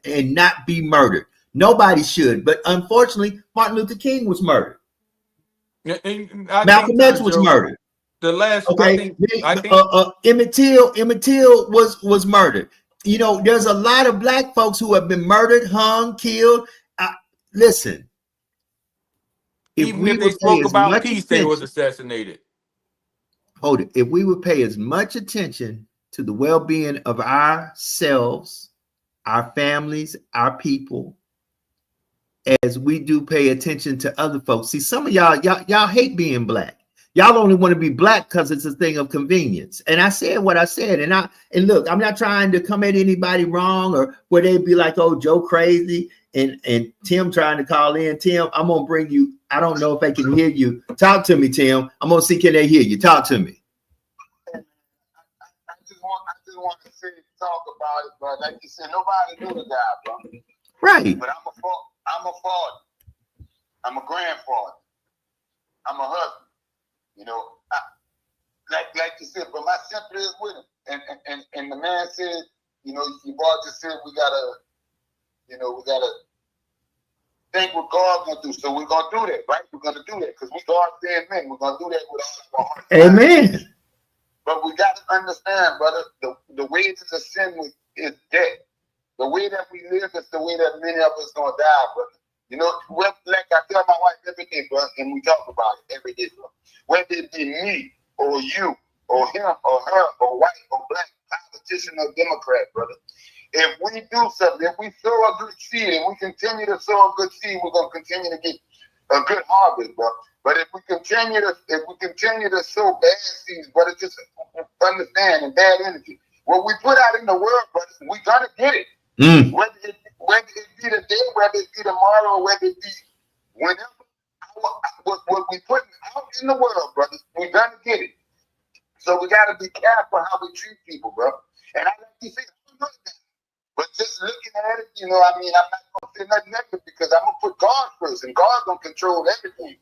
and not be murdered. Nobody should. But unfortunately, Martin Luther King was murdered. Malcolm X was murdered. The last, okay, I think Emmett Till was murdered. You know, there's a lot of black folks who have been murdered, hung, killed. Listen, even if they spoke about peace, they was assassinated. Hold it. If we would pay as much attention to the well-being of ourselves, our families, our people, as we do pay attention to other folks. See, some of y'all hate being black. Y'all only want to be black because it's a thing of convenience. And I said what I said. And look, I'm not trying to come at anybody wrong or where they'd be like, oh, Joe crazy and Tim trying to call in. Tim, I'm going to bring you. I don't know if they can hear you. Talk to me, Tim. I'm going to see, can they hear you? Talk to me. I just want to say, talk about it, but like you said, nobody knew the guy, bro. Right. But I'm a father. I'm a grandfather. I'm a husband. You know, like you said, but my sympathy is with him. And the man said, you know, you all just said we gotta think what God's gonna do. So we're gonna do that, right? We're gonna do that because we God-fearing men. We're gonna do that with all our heart. Amen. But we gotta understand, brother, the wages of sin is death. The way that we live is the way that many of us gonna die, brother. You know, like I tell my wife every day, bro, and we talk about it every day, bro. Whether it be me or you or him or her or white or black, politician or Democrat, brother. If we do something, if we sow a good seed and we continue to sow a good seed, we're gonna continue to get a good harvest, bro. But if we continue to sow bad seeds, brother, just understand and bad energy. What we put out in the world, brother, we gonna get it. Whether it be today, whether it be tomorrow, or whether it be whenever, what we put out in the world, brothers, we're gonna get it. So we gotta be careful how we treat people, bro. And I like to say, but just looking at it, you know, I mean, I'm not gonna say nothing negative because I'm gonna put God first, and God's gonna control everything.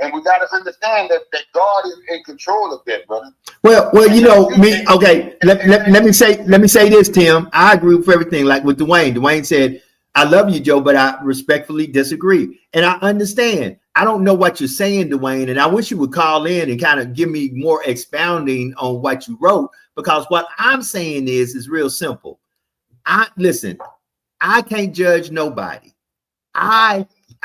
And we gotta understand that God is in control of that, brother. Well, you know, me. Okay, let me say this, Tim. I agree with everything. Like with Dwayne. Dwayne said, "I love you, Joe, but I respectfully disagree." And I understand. I don't know what you're saying, Dwayne, and I wish you would call in and kind of give me more expounding on what you wrote, because what I'm saying is real simple. Listen. I can't judge nobody.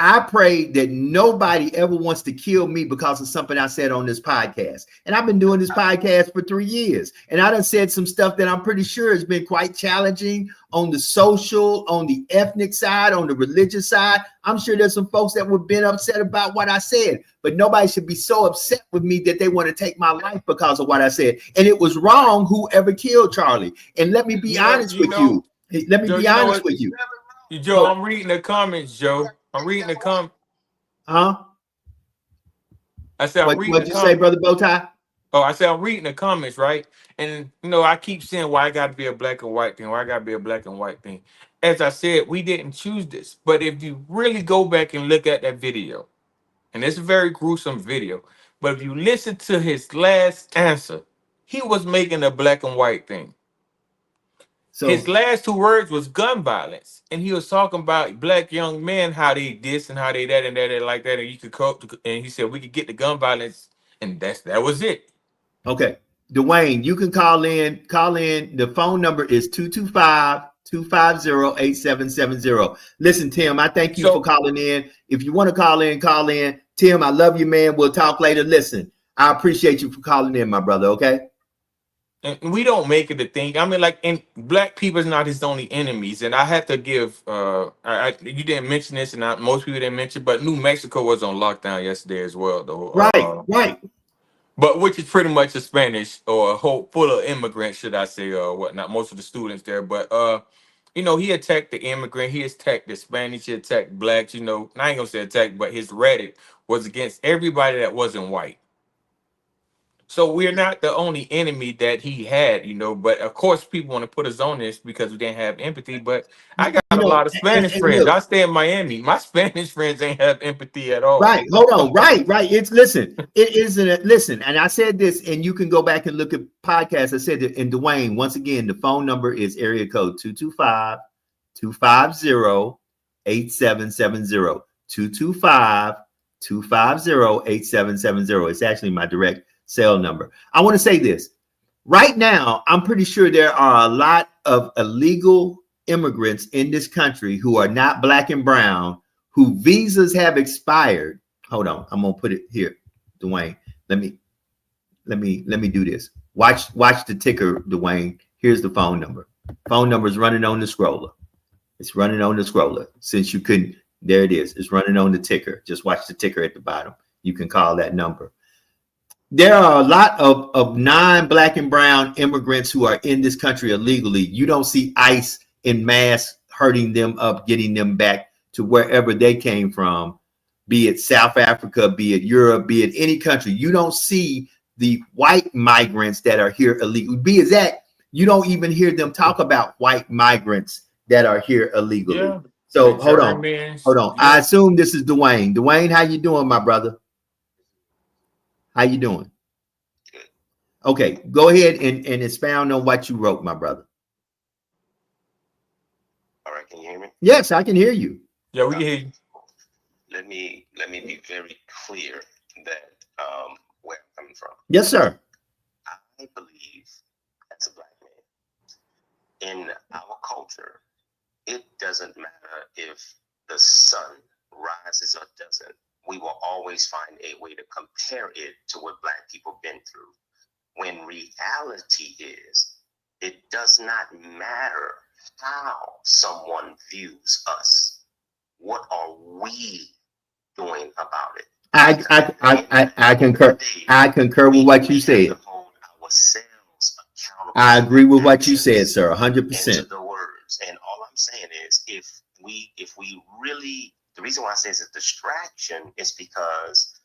I pray that nobody ever wants to kill me because of something I said on this podcast. And I've been doing this podcast for 3 years. And I done said some stuff that I'm pretty sure has been quite challenging on the social, on the ethnic side, on the religious side. I'm sure there's some folks that would have been upset about what I said. But nobody should be so upset with me that they want to take my life because of what I said. And it was wrong whoever killed Charlie. And let me be honest with you. Let me be honest with you. Joe, I'm reading the comments, Joe. I'm reading the comments. Huh? I said, I'm reading. What'd you say, Brother Bowtie? Oh, I said I'm reading the comments, right? And you know, I keep saying why I got to be a black and white thing. Why I got to be a black and white thing. As I said, we didn't choose this. But if you really go back and look at that video, and it's a very gruesome video, but if you listen to his last answer, he was making a black and white thing. So his last two words was gun violence, and he was talking about black young men, how they this and how they that and that and like that, and you could cope. And he said we could get the gun violence, and that was it. okay, Dwayne, you can call in. Call in. The phone number is 225-250-8770. Listen, Tim, I thank you for calling in. If you want to call in, call in. Tim, I love you, man. We'll talk later. Listen, I appreciate you for calling in, my brother. Okay. And we don't make it a thing. I mean, like, and black people is not his only enemies. And I have to give. You didn't mention this, and most people didn't mention, but New Mexico was on lockdown yesterday as well, though. Right. But which is pretty much a Spanish or a whole full of immigrants, should I say, or whatnot. Most of the students there, but you know, he attacked the immigrant, he attacked the Spanish, he attacked blacks. You know, I ain't gonna say attack, but his rhetoric was against everybody that wasn't white. So we're not the only enemy that he had, you know. But of course, people want to put us on this because we didn't have empathy. But I got a lot of Spanish friends. Look, I stay in Miami. My Spanish friends ain't have empathy at all. Right. Hold on. Right. It isn't. Listen, and I said this, and you can go back and look at podcasts. I said that. And Dwayne, once again, the phone number is area code 225-250-8770. 225-250-8770. It's actually my direct cell number. I want to say this. Right now, I'm pretty sure there are a lot of illegal immigrants in this country who are not black and brown, who visas have expired. Hold on, I'm gonna put it here, Dwayne. Let me do this. Watch the ticker, Dwayne. Here's the phone number. Phone number is running on the scroller. It's running on the scroller. Since you couldn't, there it is. It's running on the ticker. Just watch the ticker at the bottom. You can call that number. There are a lot of non-black and brown immigrants who are in this country illegally. You don't see ICE in mass hurting them up, getting them back to wherever they came from, be it South Africa, be it Europe, be it any country. You don't see the white migrants that are here illegally. Be it that, you don't even hear them talk about white migrants that are here illegally. Yeah. So hold on. Yeah. I assume this is Dwayne. Dwayne, how you doing, my brother? How you doing? Okay, go ahead and expound on what you wrote, my brother. All right, can you hear me? Yes, I can hear you. Yeah, we can hear you. Let me be very clear that where I'm coming from. Yes, sir. I believe as a black man, in our culture, it doesn't matter if the sun rises or doesn't. We will always find a way to compare it to what black people been through. When reality is, it does not matter how someone views us. What are we doing about it? I concur. I concur with what you said. I agree with what you said, sir. 100%. The words, and all I'm saying is, if we really, the reason why I say it's a distraction is because,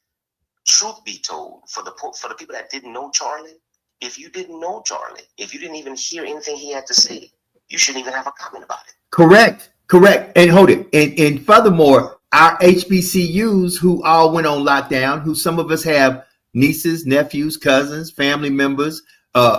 truth be told, for the people that didn't know Charlie, if you didn't know Charlie, if you didn't even hear anything he had to say, you shouldn't even have a comment about it. Correct. And hold it. And furthermore, our HBCUs who all went on lockdown, who some of us have nieces, nephews, cousins, family members,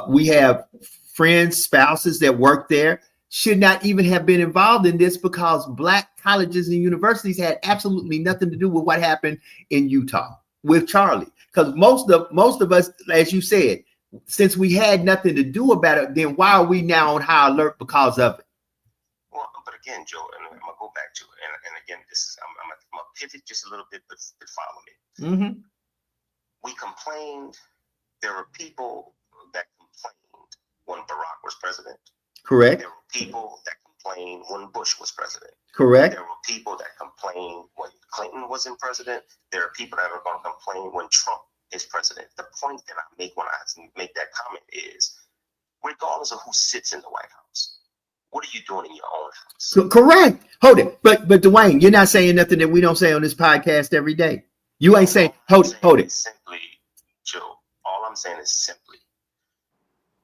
we have friends, spouses that work there, should not even have been involved in this because black colleges and universities had absolutely nothing to do with what happened in Utah with Charlie. Because most of us, as you said, since we had nothing to do about it, then why are we now on high alert because of it? Well, but again, Joe, and I'm gonna go back to it, and again, this is I'm gonna pivot just a little bit, but follow me. Mm-hmm. We complained. There were people that complained when Barack was president. Correct. There were people that complained when Bush was president. Correct. There were people that complained when Clinton was in president. There are people that are going to complain when Trump is president. The point that I make when I make that comment is, regardless of who sits in the White House, what are you doing in your own house? Correct. Hold it. But Dwayne, you're not saying nothing that we don't say on this podcast every day. You ain't saying, hold it. Simply, Joe, all I'm saying is simply,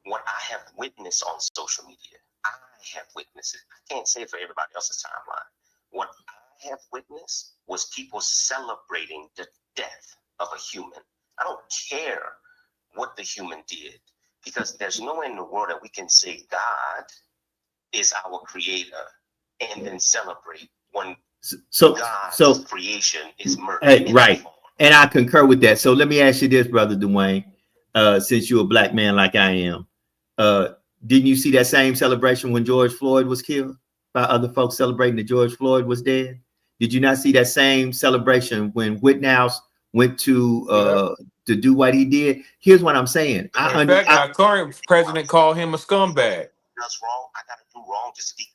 what I have witnessed on social media, I have witnessed it. I can't say it for everybody else's timeline. What I have witnessed was people celebrating the death of a human. I don't care what the human did, because there's no way in the world that we can say God is our creator, and then celebrate when So God's creation is murdered. Hey, right. And I concur with that. So let me ask you this, Brother Dwayne, since you're a black man like I am, didn't you see that same celebration when George Floyd was killed by other folks celebrating that George Floyd was dead? Did you not see that same celebration when Whithouse went to do what he did? Here's what I'm saying. In fact, our current president called him a scumbag. That's wrong. I gotta do wrong just to be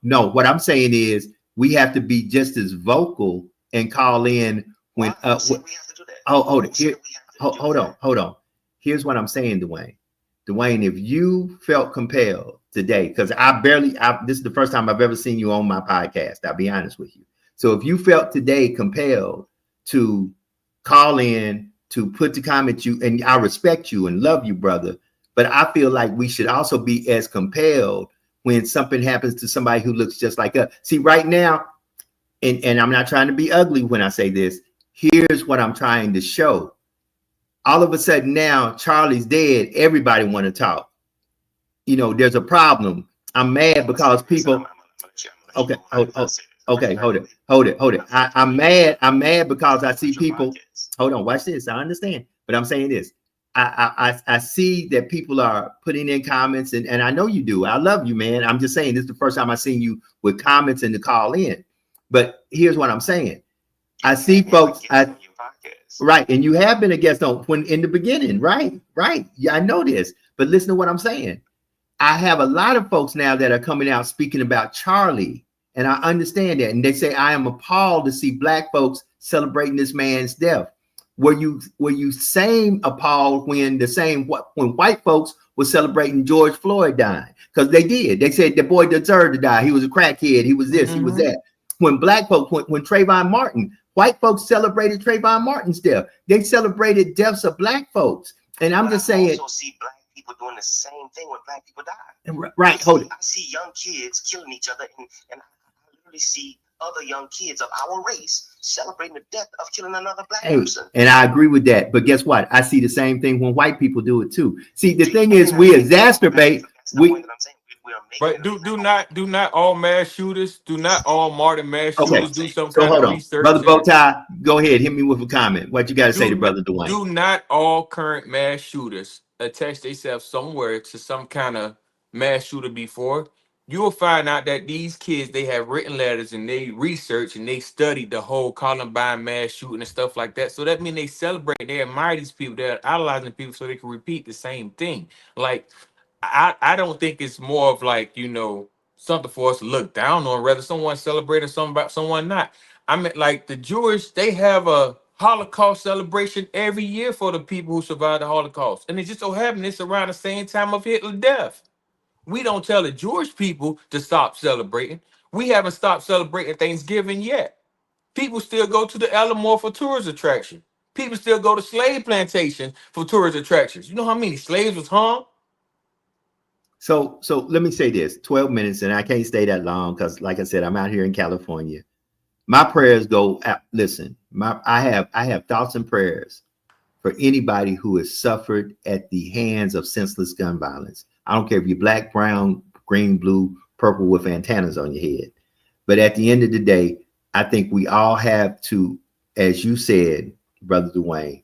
No, what I'm saying is we have to be just as vocal and call in when we have to do that. Hold on. Here's what I'm saying, Dwayne. Dwayne, if you felt compelled today, because this is the first time I've ever seen you on my podcast, I'll be honest with you. So if you felt today compelled to call in, to put the comment, and I respect you and love you, brother, but I feel like we should also be as compelled when something happens to somebody who looks just like us. See, right now, and I'm not trying to be ugly when I say this, here's what I'm trying to show. All of a sudden now, Charlie's dead. Everybody want to talk. You know, there's a problem. I'm mad because people. Okay, hold it. I'm mad because I see people. Hold on, watch this. I understand, but I'm saying this. I see that people are putting in comments, and I know you do. I love you, man. I'm just saying this is the first time I've seen you with comments and to call in. But here's what I'm saying. I see folks. Right, and you have been a guest on when in the beginning, right? Yeah, I know this. But listen to what I'm saying. I have a lot of folks now that are coming out speaking about Charlie, and I understand that. And they say, I am appalled to see black folks celebrating this man's death. Were you same appalled when white folks were celebrating George Floyd dying? Because they did. They said the boy deserved to die. He was a crackhead. He was this. He was that. When black folks, when Trayvon Martin, white folks celebrated Trayvon Martin's death. They celebrated deaths of black folks. And I'm just saying. I also see black people doing the same thing when black people die. Right. Hold it. I see young kids killing each other, and I literally see other young kids of our race celebrating the death of killing another black person. And I agree with that. But guess what? I see the same thing when white people do it too. See, the thing is, we exacerbate. But do not all mass shooters, do not all Martin mass shooters do some kind of research? Brother Bowtie, go ahead, hit me with a comment. What you got to say to Brother Dwayne? Do not all current mass shooters attach themselves somewhere to some kind of mass shooter before? You will find out that these kids, they have written letters and they research and they studied the whole Columbine mass shooting and stuff like that. So that means they celebrate, they admire these people, they're idolizing people so they can repeat the same thing. Like, I don't think it's more of like, you know, something for us to look down on, rather someone celebrating someone not. I mean, like the Jewish, they have a Holocaust celebration every year for the people who survived the Holocaust. And it just so happened it's around the same time of Hitler's death. We don't tell the Jewish people to stop celebrating. We haven't stopped celebrating Thanksgiving yet. People still go to the Alamo for tourist attraction. People still go to slave plantations for tourist attractions. You know how many slaves was hung? So let me say this, 12 minutes, and I can't stay that long because, like I said, I'm out here in California. My prayers go out. Listen, I have thoughts and prayers for anybody who has suffered at the hands of senseless gun violence. I don't care if you're black, brown, green, blue, purple with antennas on your head. But at the end of the day, I think we all have to, as you said, Brother Dwayne,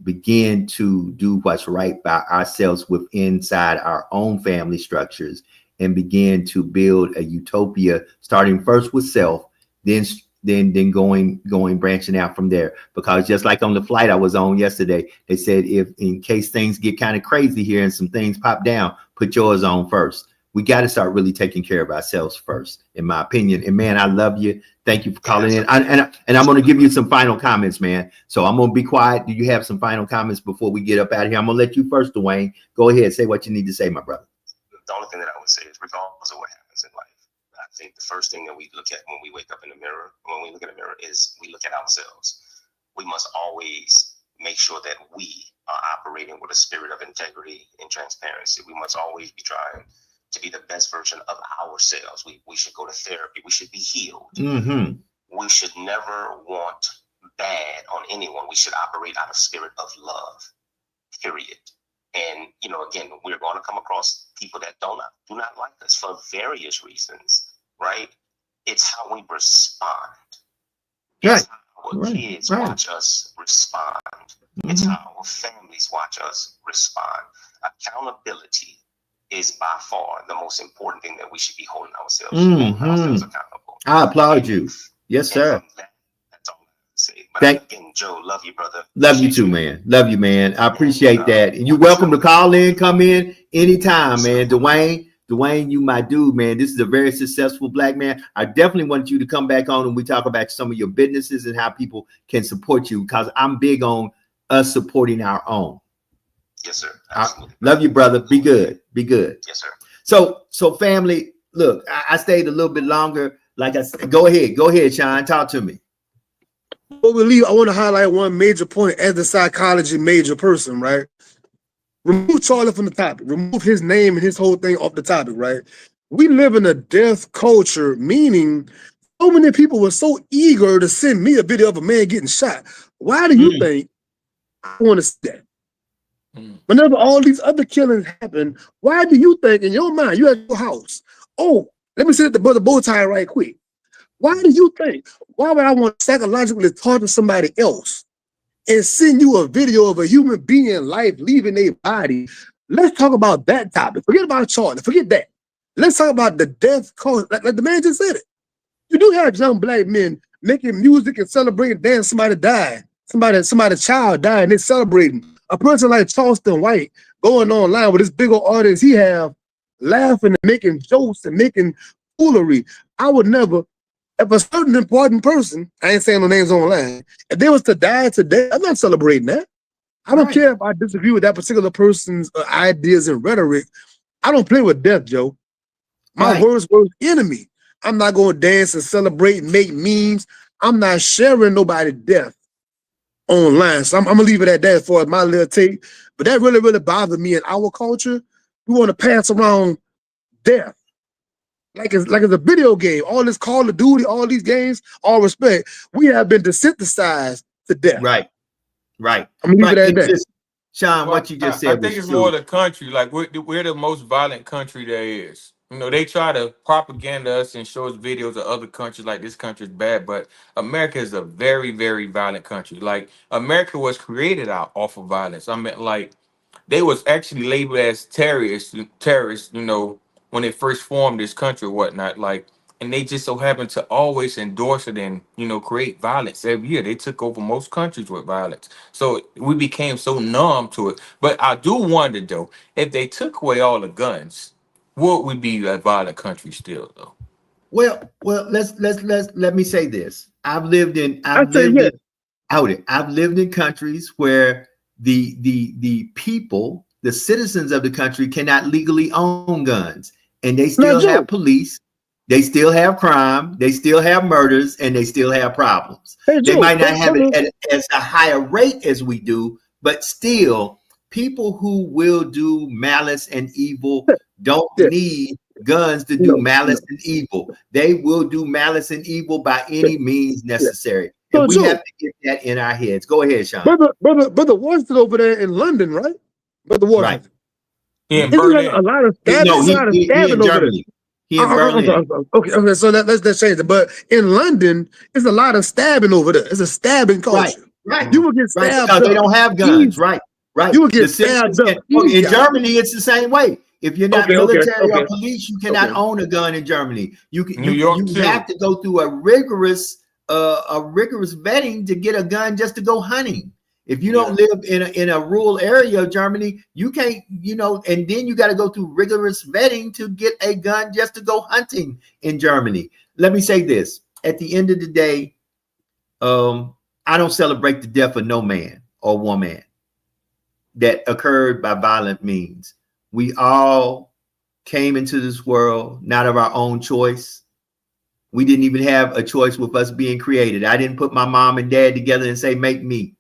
begin to do what's right by ourselves inside our own family structures and begin to build a utopia, starting first with self, then going branching out from there. Because just like on the flight I was on yesterday, they said, if in case things get kind of crazy here and some things pop down, put yours on first. We got to start really taking care of ourselves first, in my opinion. And man, I love you. Thank you for calling in. And I'm going to give you some final comments, man. So I'm going to be quiet. Do you have some final comments before we get up out of here? I'm going to let you first, Dwayne. Go ahead. Say what you need to say, my brother. The only thing that I would say is, regardless of what happens in life, I think the first thing that we look at when we wake up in the mirror, when we look in the mirror, is we look at ourselves. We must always make sure that we are operating with a spirit of integrity and transparency. We must always be trying to be the best version of ourselves. We should go to therapy. We should be healed. Mm-hmm. We should never want bad on anyone. We should operate out of spirit of love, period. And, you know, again, we're going to come across people that do not like us for various reasons, right? It's how we respond. It's how our kids watch us respond. It's how our families watch us respond. Accountability is by far the most important thing that we should be holding ourselves accountable. I applaud you. Yes, sir. That's all I say. But again, Joe, love you, brother. Love you too, man. Love you, man. I appreciate that. And you're welcome to call in, come in anytime, man. Dwayne, you my dude, man. This is a very successful black man. I definitely want you to come back on and we talk about some of your businesses and how people can support you, because I'm big on us supporting our own. Yes, sir. Absolutely. Love you, brother. Be good. Be good. Yes, sir. So family, look, I stayed a little bit longer. Like I said, go ahead, Sean. Talk to me. Before we leave, I want to highlight one major point as the psychology major person, right? Remove Charlie from the topic. Remove his name and his whole thing off the topic, right? We live in a death culture, meaning so many people were so eager to send me a video of a man getting shot. Why do you think I want to see that? Whenever all these other killings happen, why do you think in your mind, you at your house, oh, let me sit at the brother Bowtie right quick. Why do you think, why would I want to psychologically talk to somebody else and send you a video of a human being life leaving their body? Let's talk about that topic. Forget about Charlie. Forget that. Let's talk about the death cause. Like the man just said it. You do have young black men making music and celebrating, damn, somebody died. Somebody's child died and they're celebrating. A person like Charleston White going online with this big old audience he have, laughing and making jokes and making foolery. I would never, if a certain important person, I ain't saying no names online, if they was to die today, I'm not celebrating that. I don't care if I disagree with that particular person's ideas and rhetoric. I don't play with death, Joe. My worst enemy. I'm not going to dance and celebrate and make memes. I'm not sharing nobody's death online. So I'm going to leave it at that for my little take. But that really, really bothered me in our culture. We want to pass around death. Like it's a video game. All this Call of Duty, all these games, all respect. We have been desensitized to death. Right. I'm gonna leave it at that. Sean, what you just said. I think it's more the country. Like we're the most violent country there is. You know, they try to propaganda us and show us videos of other countries like this country is bad, but America is a very, very violent country. Like America was created off of violence. I mean, like they was actually labeled as terrorists, you know, when they first formed this country or whatnot. Like, and they just so happen to always endorse it and, you know, create violence every year. They took over most countries with violence. So we became so numb to it. But I do wonder though, if they took away all the guns, would we be a violent country still though? Well, let me say this. I've lived in countries where the people, the citizens of the country cannot legally own guns, and they still have police, they still have crime, they still have murders, and they still have problems. They might not have it at as a higher rate as we do, but still, people who will do malice and evil don't need guns to do malice and evil. They will do malice and evil by any means necessary. And we have to get that in our heads. Go ahead, Sean. Brother Washington over there in London, right? Brother Washington. In Berlin. A lot of stabbing, he in Germany. He in Berlin. Okay, so let's change it. But in London, it's a lot of stabbing over there. It's a stabbing culture. Right. You will get stabbed because they don't have guns. Right. You will get stabbed up. In Germany, it's the same way. If you're not military or police, you cannot own a gun in Germany. You have to go through a rigorous vetting to get a gun just to go hunting. If you don't live in a rural area of Germany, you can't, and then you got to go through rigorous vetting to get a gun just to go hunting in Germany. Let me say this. At the end of the day, I don't celebrate the death of no man or woman that occurred by violent means. We all came into this world not of our own choice. We didn't even have a choice with us being created. I didn't put my mom and dad together and say, make me.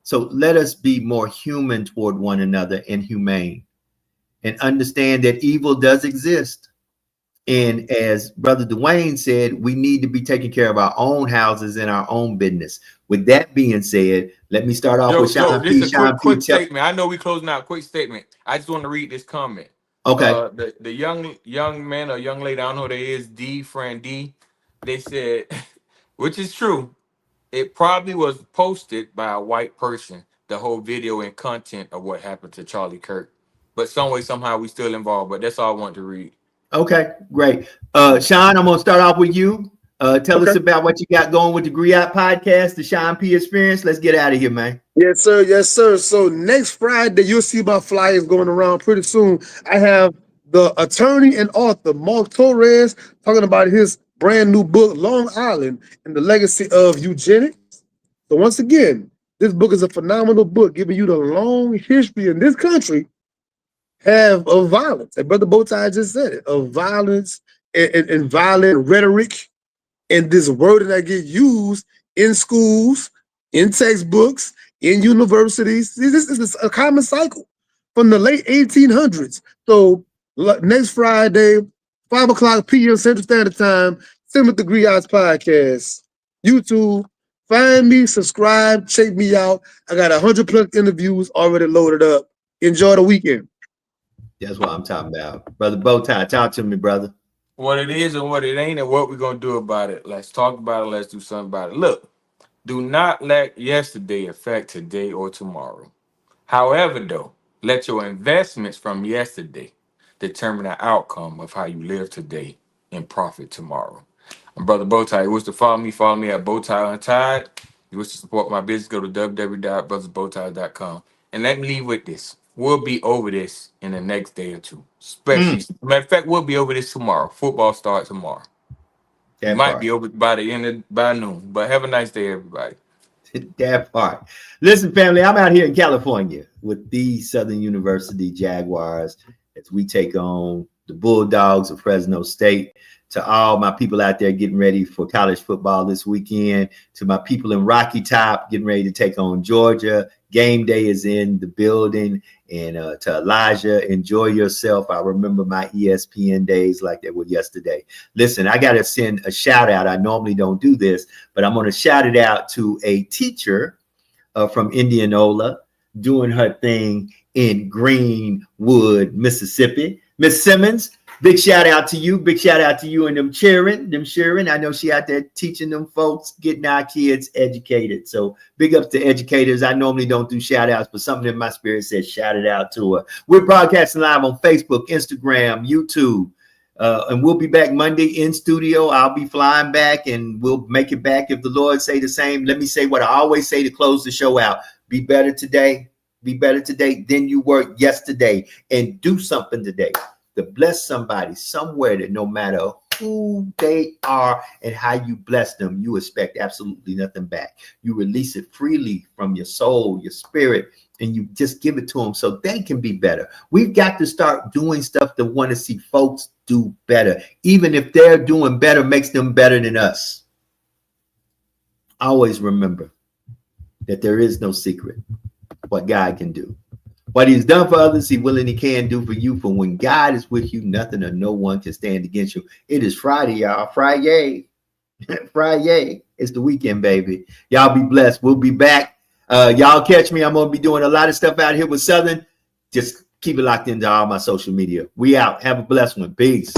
So let us be more human toward one another and humane and understand that evil does exist. And as Brother Dwayne said, we need to be taking care of our own houses and our own business. With that being said, let me start off with Sean P. This is a quick statement. I know we're closing out. Quick statement. I just want to read this comment. Okay. The young man or young lady, I don't know who they is, Fran D. They said, which is true, it probably was posted by a white person, the whole video and content of what happened to Charlie Kirk. But some way, somehow, we still involved. But that's all I want to read. Okay, great. Sean, I'm gonna start off with you. Tell us about what you got going with the Griot podcast, the Sean P Experience. Let's get out of here, man. Yes, sir. Yes, sir. So next Friday, you'll see my flyers going around pretty soon. I have the attorney and author, Mark Torres, talking about his brand new book, Long Island and the Legacy of Eugenics. So once again, this book is a phenomenal book, giving you the long history in this country of violence. And Brother Bowtie just said it, of violence and violent rhetoric and this word that get used in schools, in textbooks, in universities. This is a common cycle from the late 1800s. So next Friday, 5 o'clock p.m. Central Standard Time, Timothy Griot's podcast, YouTube. Find me, subscribe, check me out. I got 100+ interviews already loaded up. Enjoy the weekend. That's what I'm talking about. Brother Bowtie, talk to me, brother. What it is and what it ain't and what we're going to do about it. Let's talk about it. Let's do something about it. Look, do not let yesterday affect today or tomorrow. However, though, let your investments from yesterday determine the outcome of how you live today and profit tomorrow. I'm Brother Bowtie. You wish to follow me at Bowtie Untied. You wish to support my business, go to www.brothersbowtie.com. And let me leave with this. We'll be over this in the next day or two. Especially, matter of fact, we'll be over this tomorrow. Football starts tomorrow. It might be over by noon. But have a nice day, everybody. That part. Listen, family, I'm out here in California with the Southern University Jaguars as we take on the Bulldogs of Fresno State. To all my people out there getting ready for college football this weekend, to my people in Rocky Top getting ready to take on Georgia. Game day is in the building. And to Elijah, enjoy yourself. I remember my ESPN days like they were yesterday. Listen, I got to send a shout out. I normally don't do this, but I'm going to shout it out to a teacher from Indianola doing her thing in Greenwood, Mississippi. Miss Simmons, big shout out to you. Big shout out to you and them cheering. I know she out there teaching them folks, getting our kids educated. So big ups to educators. I normally don't do shout outs, but something in my spirit says shout it out to her. We're broadcasting live on Facebook, Instagram, YouTube. And we'll be back Monday in studio. I'll be flying back and we'll make it back if the Lord say the same. Let me say what I always say to close the show out. Be better today. Be better today than you were yesterday, and do something today to bless somebody somewhere that no matter who they are and how you bless them, you expect absolutely nothing back. You release it freely from your soul, your spirit, and you just give it to them so they can be better. We've got to start doing stuff to want to see folks do better. Even if they're doing better, makes them better than us. Always remember that there is no secret what God can do. What he's done for others, he will and he can do for you. For when God is with you, nothing or no one can stand against you. It is Friday, y'all. Friday. Friday. It's the weekend, baby. Y'all be blessed. We'll be back. Y'all catch me. I'm going to be doing a lot of stuff out here with Southern. Just keep it locked into all my social media. We out. Have a blessed one. Peace.